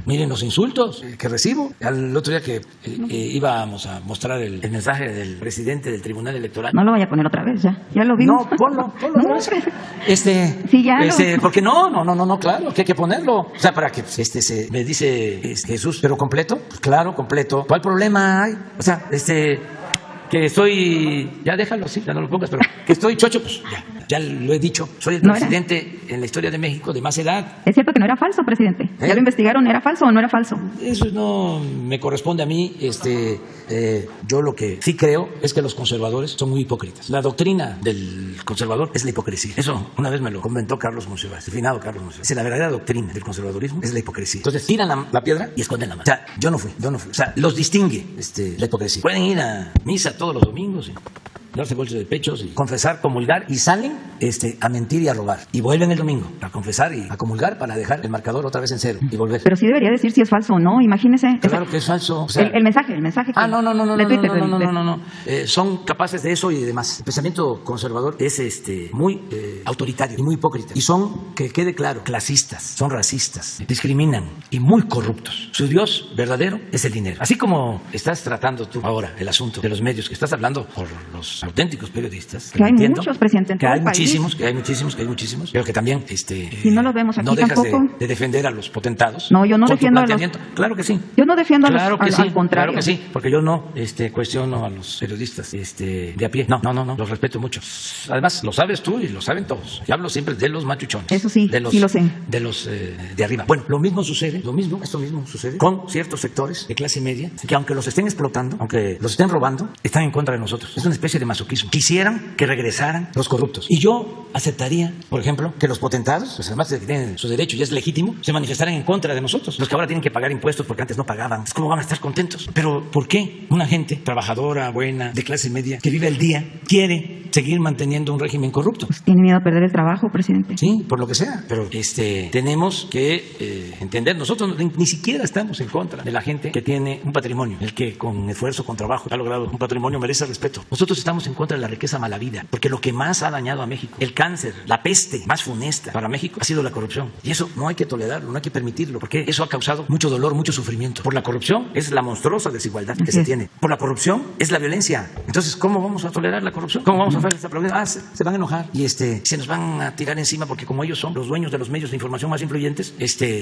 B: Miren los insultos que recibo. Al otro día que íbamos a mostrar el mensaje del presidente del Tribunal Electoral.
G: No lo vaya a poner otra vez, ya lo vimos.
B: No, ponlo.
G: No, sí, ya
B: porque no, claro, que hay que ponerlo. O sea, para que me dice Jesús, ¿pero completo? Pues claro, completo. ¿Cuál problema hay? O sea, que estoy, ya déjalo así, ya no lo pongas, pero que estoy chocho, pues ya lo he dicho, soy el presidente en la historia de México de más edad.
G: Es cierto que no era falso, presidente. ¿Ya lo investigaron? ¿Era falso o no era falso?
B: Eso no me corresponde a mí. Yo lo que sí creo es que los conservadores son muy hipócritas. La doctrina del conservador es la hipocresía. Eso una vez me lo comentó Carlos Monsiváis, el finado Carlos Monsiváis. La verdadera doctrina del conservadorismo es la hipocresía. Entonces tiran la piedra y esconden la mano. O sea, yo no fui. O sea, los distingue la hipocresía. Pueden ir a misa todos los domingos y darse golpes de pechos y confesar, comulgar, y salen a mentir y a robar. Y vuelven el domingo a confesar y a comulgar para dejar el marcador otra vez en cero y volver.
G: Pero sí debería decir si es falso o no, imagínese.
B: Claro que es falso. O sea,
G: el mensaje que
B: no. Son capaces de eso y demás. El pensamiento conservador es muy autoritario y muy hipócrita. Y son, que quede claro, clasistas, son racistas, discriminan y muy corruptos. Su Dios verdadero es el dinero. Así como estás tratando tú ahora el asunto de los medios, que estás hablando por los auténticos periodistas.
G: Que hay muchos, presidente, en todo el país.
B: Que hay muchísimos, pero que también
G: y no los vemos aquí
B: no dejas
G: tampoco.
B: de defender a los potentados.
G: No, yo no defiendo a los...
B: Claro que sí.
G: Yo no defiendo a los,
B: claro que sí,
G: al contrario.
B: Claro que sí, porque yo no cuestiono a los periodistas de a pie. No, los respeto mucho. Además, lo sabes tú y lo saben todos. Yo hablo siempre de los machuchones.
G: Eso sí, sí lo sé.
B: De los de arriba. Bueno, esto mismo sucede con ciertos sectores de clase media que, aunque los estén explotando, aunque los estén robando, están en contra de nosotros. Es una especie de masoquismo. Quisieran que regresaran los corruptos. Y yo aceptaría, por ejemplo, que los potentados, pues además de que tienen sus derechos y es legítimo, se manifestaran en contra de nosotros. Los que ahora tienen que pagar impuestos porque antes no pagaban. ¿Cómo van a estar contentos? Pero ¿por qué una gente trabajadora, buena, de clase media, que vive el día, quiere seguir manteniendo un régimen corrupto?
G: Pues tiene miedo a perder el trabajo, presidente.
B: Sí, por lo que sea. Pero tenemos que entender, nosotros ni siquiera estamos en contra de la gente que tiene un patrimonio. El que con esfuerzo, con trabajo, ha logrado un patrimonio merece respeto. Nosotros estamos en contra de la riqueza mala vida, porque lo que más ha dañado a México, el cáncer, la peste más funesta para México, ha sido la corrupción. Y eso no hay que tolerarlo, no hay que permitirlo, porque eso ha causado mucho dolor, mucho sufrimiento. Por la corrupción es la monstruosa desigualdad que se tiene. Por la corrupción es la violencia. Entonces, ¿cómo vamos a tolerar la corrupción? ¿Cómo vamos a hacer esta problema? Se van a enojar y se nos van a tirar encima, porque como ellos son los dueños de los medios de información más influyentes,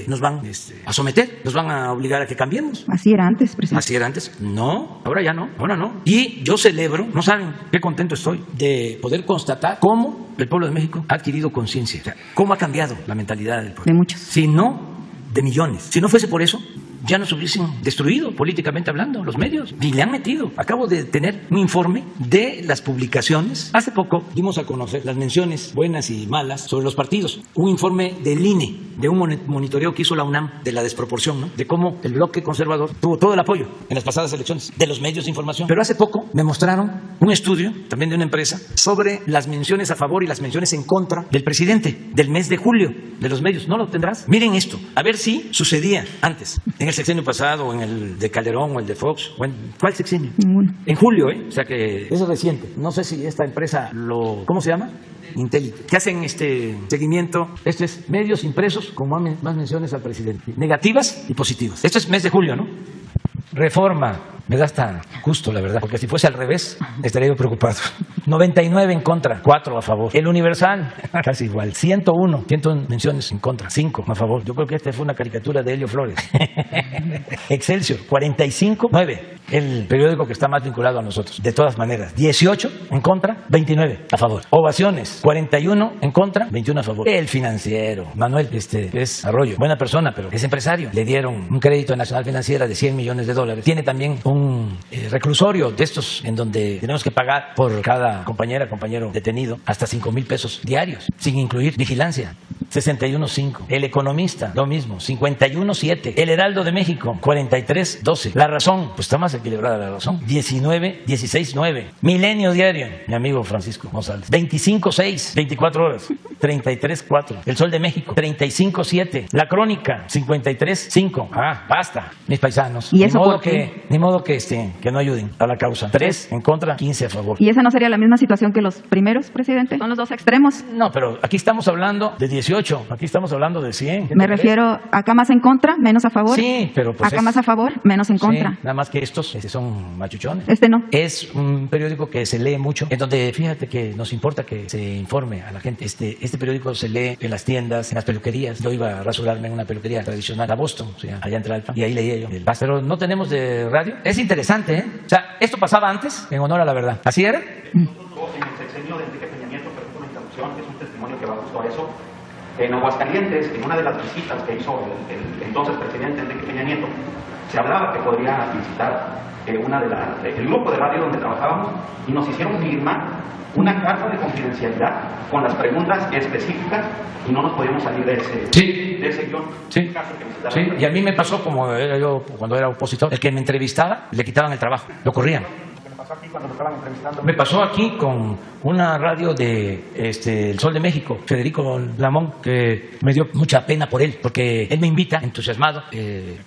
B: nos van a someter, nos van a obligar a que cambiemos.
G: Así era antes, presidente.
B: Así era antes. No, ahora ya no, ahora no. Y yo celebro, no saben qué contento estoy de poder constatar cómo el pueblo de México ha adquirido conciencia, o sea, cómo ha cambiado la mentalidad del pueblo.
G: De muchos.
B: Si no, de millones. Si no fuese por eso, ya nos hubiesen destruido políticamente hablando los medios y le han metido. Acabo de tener un informe de las publicaciones. Hace poco dimos a conocer las menciones buenas y malas sobre los partidos. Un informe del INE, de un monitoreo que hizo la UNAM de la desproporción, ¿no? De cómo el bloque conservador tuvo todo el apoyo en las pasadas elecciones de los medios de información. Pero hace poco me mostraron un estudio, también de una empresa, sobre las menciones a favor y las menciones en contra del presidente del mes de julio de los medios. ¿No lo tendrás? Miren esto, a ver si sucedía antes, en el sexenio pasado, o en el de Calderón, o el de Fox, o en ¿cuál sexenio?
G: Ninguno.
B: En julio, o sea que eso es reciente. No sé si esta empresa ¿cómo se llama? Intelligent, que hacen seguimiento. Esto es medios impresos con más menciones al presidente, negativas y positivas. Esto es mes de julio, ¿no? Reforma, me da hasta gusto, la verdad, porque si fuese al revés, estaría yo preocupado. 99 en contra, 4 a favor. El Universal, casi igual. 101 menciones en contra, 5 a favor. Yo creo que esta fue una caricatura de Helio Flores. Excelsior, 45, 9. El periódico que está más vinculado a nosotros. De todas maneras, 18 en contra, 29 a favor. Ovaciones, 41 en contra, 21 a favor. El Financiero, Manuel, es Arroyo, buena persona, pero es empresario. Le dieron un crédito a Nacional Financiera de $100 millones. Tiene también un reclusorio de estos en donde tenemos que pagar por cada compañero detenido hasta 5,000 pesos diarios, sin incluir vigilancia. 61.5. El Economista, lo mismo, 51.7. El Heraldo de México, 43.12. La Razón, pues está más equilibrada la razón. 19, 16, 9. Milenio Diario, mi amigo Francisco González. 25, 6, 24 horas. 33, 4. El Sol de México, 35, 7. La Crónica, 53, 5. Ah, basta, mis paisanos.
G: ¿Y eso
B: ni modo
G: por qué?
B: que no ayuden a la causa. 3 en contra, 15 a favor.
G: ¿Y esa no sería la misma situación que los primeros, presidente? Son los dos extremos.
B: No, pero aquí estamos hablando de 18, aquí estamos hablando de 100. ¿Qué
G: Me
B: te crees?
G: refiero acá más en contra, menos a favor.
B: Sí, pero pues
G: Acá más a favor, menos en contra.
B: Sí, nada más que estos son machuchones.
G: Este no.
B: Es un periódico que se lee mucho, en donde fíjate que nos importa que se informe a la gente. Este periódico se lee en las tiendas, en las peluquerías. Yo iba a rasurarme en una peluquería tradicional a Boston, o sea, allá en Tlalpan, y ahí leía yo. Pero no tenemos de radio. Es interesante, ¿eh? O sea, esto pasaba antes, en honor a la verdad. ¿Así era?
A: En el sexenio de Enrique Peña Nieto, perdón por la interrupción, es un testimonio que va justo a eso. En Aguascalientes, en una de las visitas que hizo el entonces presidente Enrique Peña Nieto, se hablaba que podría visitar el grupo de radio donde trabajábamos y nos hicieron firmar una carta de confidencialidad con las preguntas específicas y no nos podíamos salir de ese guión.
B: Sí, sí, y a mí me pasó como era yo cuando era opositor, el que me entrevistaba le quitaban el trabajo, lo corrían. Me pasó aquí con una radio de El Sol de México, Federico Lamón, que me dio mucha pena por él, porque él me invita entusiasmado,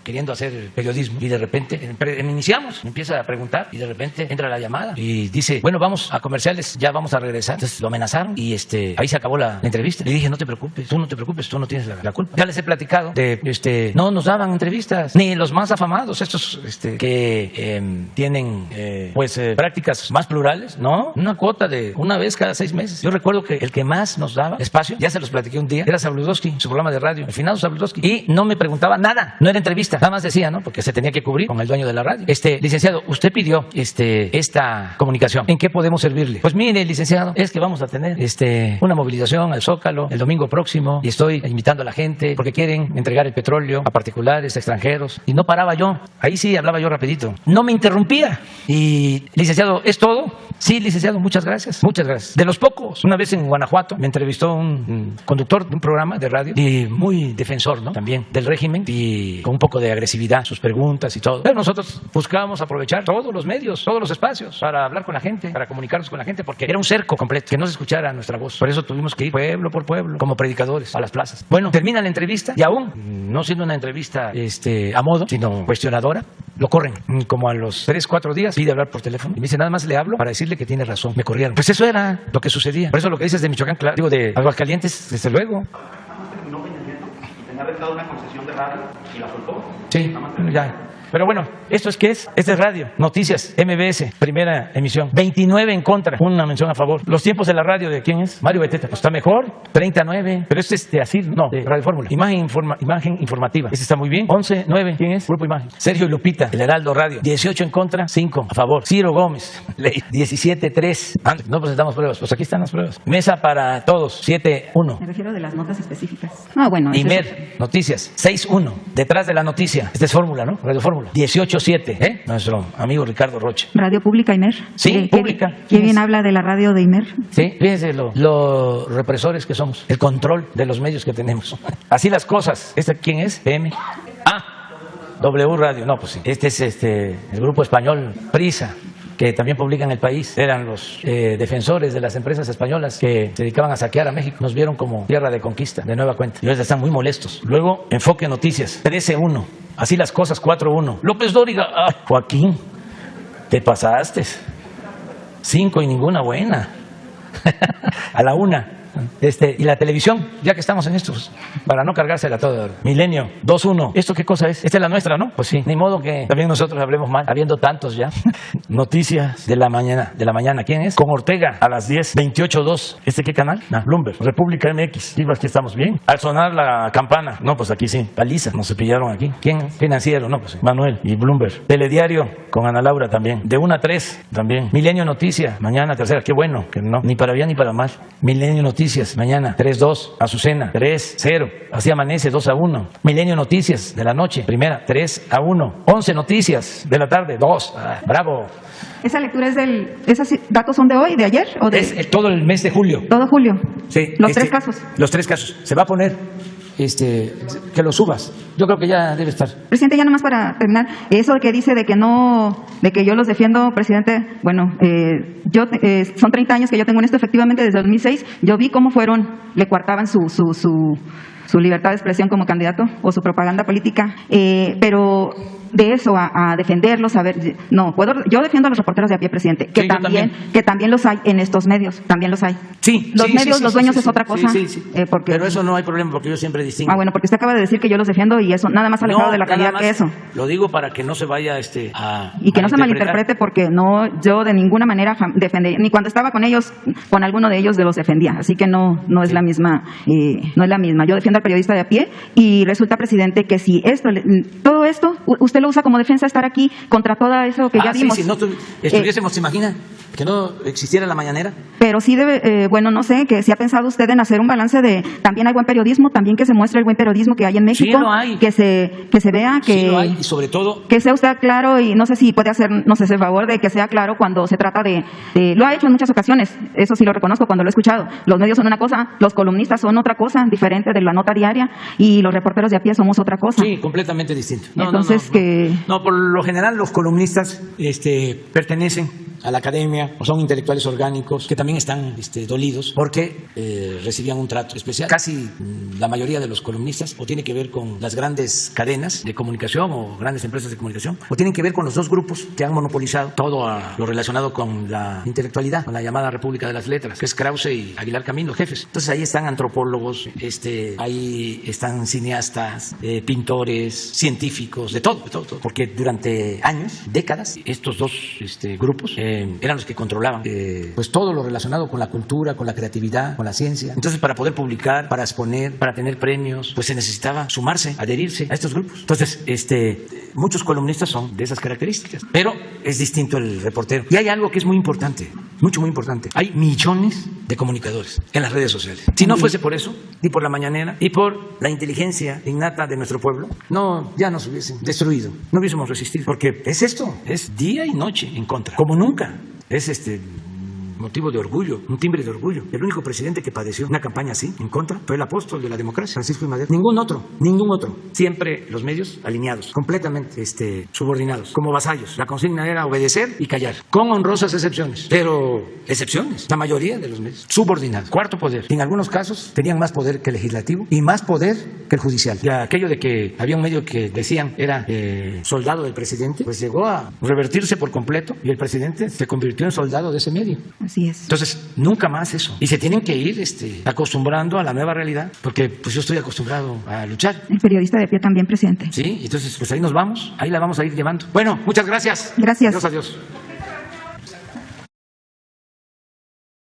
B: queriendo hacer periodismo, y de repente iniciamos, me empieza a preguntar, y de repente entra la llamada y dice, bueno, vamos a comerciales, ya vamos a regresar. Entonces lo amenazaron y ahí se acabó la entrevista. Le dije, no te preocupes, tú no tienes la culpa. Ya les he platicado de no nos daban entrevistas, ni los más afamados, estos que tienen prácticas más plurales, ¿no? Una cuota de una vez cada 6 meses. Yo recuerdo que el que más nos daba espacio, ya se los platiqué un día, era Sabludowski, su programa de radio, el finado Sabludowski, y no me preguntaba nada, no era entrevista, nada más decía, ¿no? Porque se tenía que cubrir con el dueño de la radio. Licenciado, usted pidió esta comunicación, ¿en qué podemos servirle? Pues mire, licenciado, es que vamos a tener una movilización al Zócalo el domingo próximo y estoy invitando a la gente porque quieren entregar el petróleo a particulares, a extranjeros, y no paraba yo, ahí sí hablaba yo rapidito, no me interrumpía. Y licenciado, ¿es todo? Sí, licenciado, muchas gracias. Muchas gracias. De los pocos, una vez en Guanajuato me entrevistó un conductor de un programa de radio y muy defensor, ¿no? También del régimen y con un poco de agresividad, sus preguntas y todo. Pero nosotros buscábamos aprovechar todos los medios, todos los espacios para hablar con la gente, para comunicarnos con la gente, porque era un cerco completo, que no se escuchara nuestra voz. Por eso tuvimos que ir pueblo por pueblo, como predicadores, a las plazas. Bueno, termina la entrevista y aún, no siendo una entrevista a modo, sino cuestionadora, lo corren. Como a los 3, 4 días pide hablar por teléfono y me dice, nada más le hablo para decirle que tiene razón. Me corrieron. Pues eso era lo que sucedía. Por eso lo que dices de Michoacán, claro, digo, de Aguascalientes, desde luego.
A: Terminó Peña Nieto y tenía arrestado una concesión de radio y la soltó.
B: Sí, ya. Pero bueno, ¿esto es qué es? Este es radio, noticias, MBS, primera emisión. 29 en contra, una mención a favor. Los tiempos de la radio, ¿de quién es? Mario Beteta. Pues está mejor, 39. Pero este es de ASIR, no, de Radio Fórmula. Imagen informativa. Este está muy bien. 11, 9, ¿quién es? Grupo Imagen. Sergio y Lupita, El Heraldo Radio. 18 en contra, 5 a favor. Ciro Gómez, ley. 17, 3. No presentamos pruebas, pues aquí están las pruebas. Mesa para todos, 7, 1.
G: Me refiero de las notas específicas. Ah, bueno.
B: Imer, noticias, 6, 1. Detrás de la noticia. Este es Fórmula, ¿no? Radio Fórmula. 18-7, nuestro amigo Ricardo Rocha.
G: Radio Pública Imer.
B: Sí, pública.
G: ¿Qué bien habla de la radio de Imer?
B: Sí, fíjense los represores que somos, el control de los medios que tenemos. Así las cosas. ¿Este quién es? PM. W Radio. No, pues sí. Este es el grupo español Prisa, que también publica en El País. Eran los defensores de las empresas españolas que se dedicaban a saquear a México. Nos vieron como tierra de conquista, de nueva cuenta. Y ahora están muy molestos. Luego, Enfoque Noticias, 13-1. Así las cosas, 4-1. López Dóriga, Joaquín, te pasaste. 5 y ninguna buena. A la 1. Y la televisión, ya que estamos en estos, para no cargársela toda. Milenio, 2-1. ¿Esto qué cosa es? Esta es la nuestra, ¿no? Pues sí. Ni modo que también nosotros hablemos mal, habiendo tantos ya. Noticias de la mañana. ¿Quién es? Con Ortega, a las 10, 28-2. ¿Este qué canal? Bloomberg. República MX. Digo, aquí estamos bien. Al sonar la campana. No, pues aquí sí. Paliza. Nos cepillaron aquí. ¿Quién? Financiero. No, pues sí. Manuel y Bloomberg. Telediario, con Ana Laura también. De 1 a 3 también. Milenio Noticia. Mañana, tercera. Qué bueno, que no. Ni para bien ni para mal. Milenio Noticias. Mañana, 3-2, Azucena, 3-0, así amanece, 2-1. Milenio Noticias de la noche, primera, 3-1. 11 Noticias de la tarde, 2. Bravo.
G: ¿Esa lectura es esos datos son de hoy, de ayer? ¿O de...?
B: Es todo el mes de julio.
G: Todo julio.
B: Sí.
G: Los 3 casos.
B: Los 3 casos. Se va a poner que lo subas. Yo creo que ya debe estar.
G: Presidente, ya nomás para terminar, eso de que dice de que yo los defiendo, presidente, bueno, son 30 años que yo tengo en esto, efectivamente desde 2006, yo vi cómo le coartaban su libertad de expresión como candidato o su propaganda política, pero de eso a defenderlos, yo defiendo a los reporteros de a pie, presidente, que también los hay en estos medios, también los hay.
B: Sí,
G: los medios, los dueños es otra cosa.
B: Sí. Pero eso no hay problema porque yo siempre distingo.
G: Bueno, porque usted acaba de decir que yo los defiendo y eso, nada más alejado de la realidad que eso.
B: Lo digo para que no se vaya
G: y que no se malinterprete porque yo de ninguna manera defendí, ni cuando estaba con ellos, con alguno de ellos los defendía, así que no es la misma, no es la misma. Yo defiendo al periodista de a pie y resulta, presidente, que si todo esto, usted lo usa como defensa, estar aquí contra todo eso que ya vimos.
B: Si no estuviésemos, ¿se imagina? Que no existiera la mañanera.
G: Pero sí no sé, que si ha pensado usted en hacer un balance de, también hay buen periodismo, también que se muestre el buen periodismo que hay en México.
B: Sí, lo hay.
G: Que se vea, que...
B: Sí, lo hay, y sobre todo...
G: Que sea usted claro, y no sé si puede hacernos el favor de que sea claro cuando se trata lo ha hecho en muchas ocasiones, eso sí lo reconozco cuando lo he escuchado. Los medios son una cosa, los columnistas son otra cosa, diferente de la nota diaria, y los reporteros de a pie somos otra cosa.
B: Sí, completamente distinto. No, por lo general los columnistas pertenecen a la academia o son intelectuales orgánicos que también están dolidos porque recibían un trato especial. Casi la mayoría de los columnistas o tiene que ver con las grandes cadenas de comunicación o grandes empresas de comunicación o tienen que ver con los dos grupos que han monopolizado todo lo relacionado con la intelectualidad, con la llamada República de las Letras, que es Krause y Aguilar Camín, jefes. Entonces ahí están antropólogos, ahí están cineastas, pintores, científicos, de todo, porque durante años, décadas, estos dos grupos eran los que controlaban pues todo lo relacionado con la cultura, con la creatividad, con la ciencia. Entonces, para poder publicar, para exponer, para tener premios, pues se necesitaba sumarse, adherirse a estos grupos. Entonces, muchos columnistas son de esas características, pero es distinto el reportero. Y hay algo que es muy importante, muy importante. Hay millones de comunicadores en las redes sociales. Si no fuese por eso, y por la mañanera, y por la inteligencia innata de nuestro pueblo, ya nos hubiesen destruido, no hubiésemos resistido, porque es esto, es día y noche en contra, como nunca. Es motivo de orgullo, un timbre de orgullo. El único presidente que padeció una campaña así, en contra, fue el apóstol de la democracia, Francisco I. Madero. Ningún otro. Siempre los medios alineados, completamente subordinados, como vasallos. La consigna era obedecer y callar, con honrosas excepciones. Pero excepciones, la mayoría de los medios, subordinados. Cuarto poder. En algunos casos tenían más poder que el legislativo y más poder que el judicial. Y aquello de que había un medio que decían era soldado del presidente, pues llegó a revertirse por completo y el presidente se convirtió en soldado de ese medio.
G: Así es.
B: Entonces, nunca más eso. Y se tienen que ir acostumbrando a la nueva realidad, porque pues yo estoy acostumbrado a luchar.
G: El periodista de pie también, presidente.
B: Sí, entonces pues ahí nos vamos, ahí la vamos a ir llevando. Bueno, muchas gracias.
G: Gracias.
B: Adiós, adiós.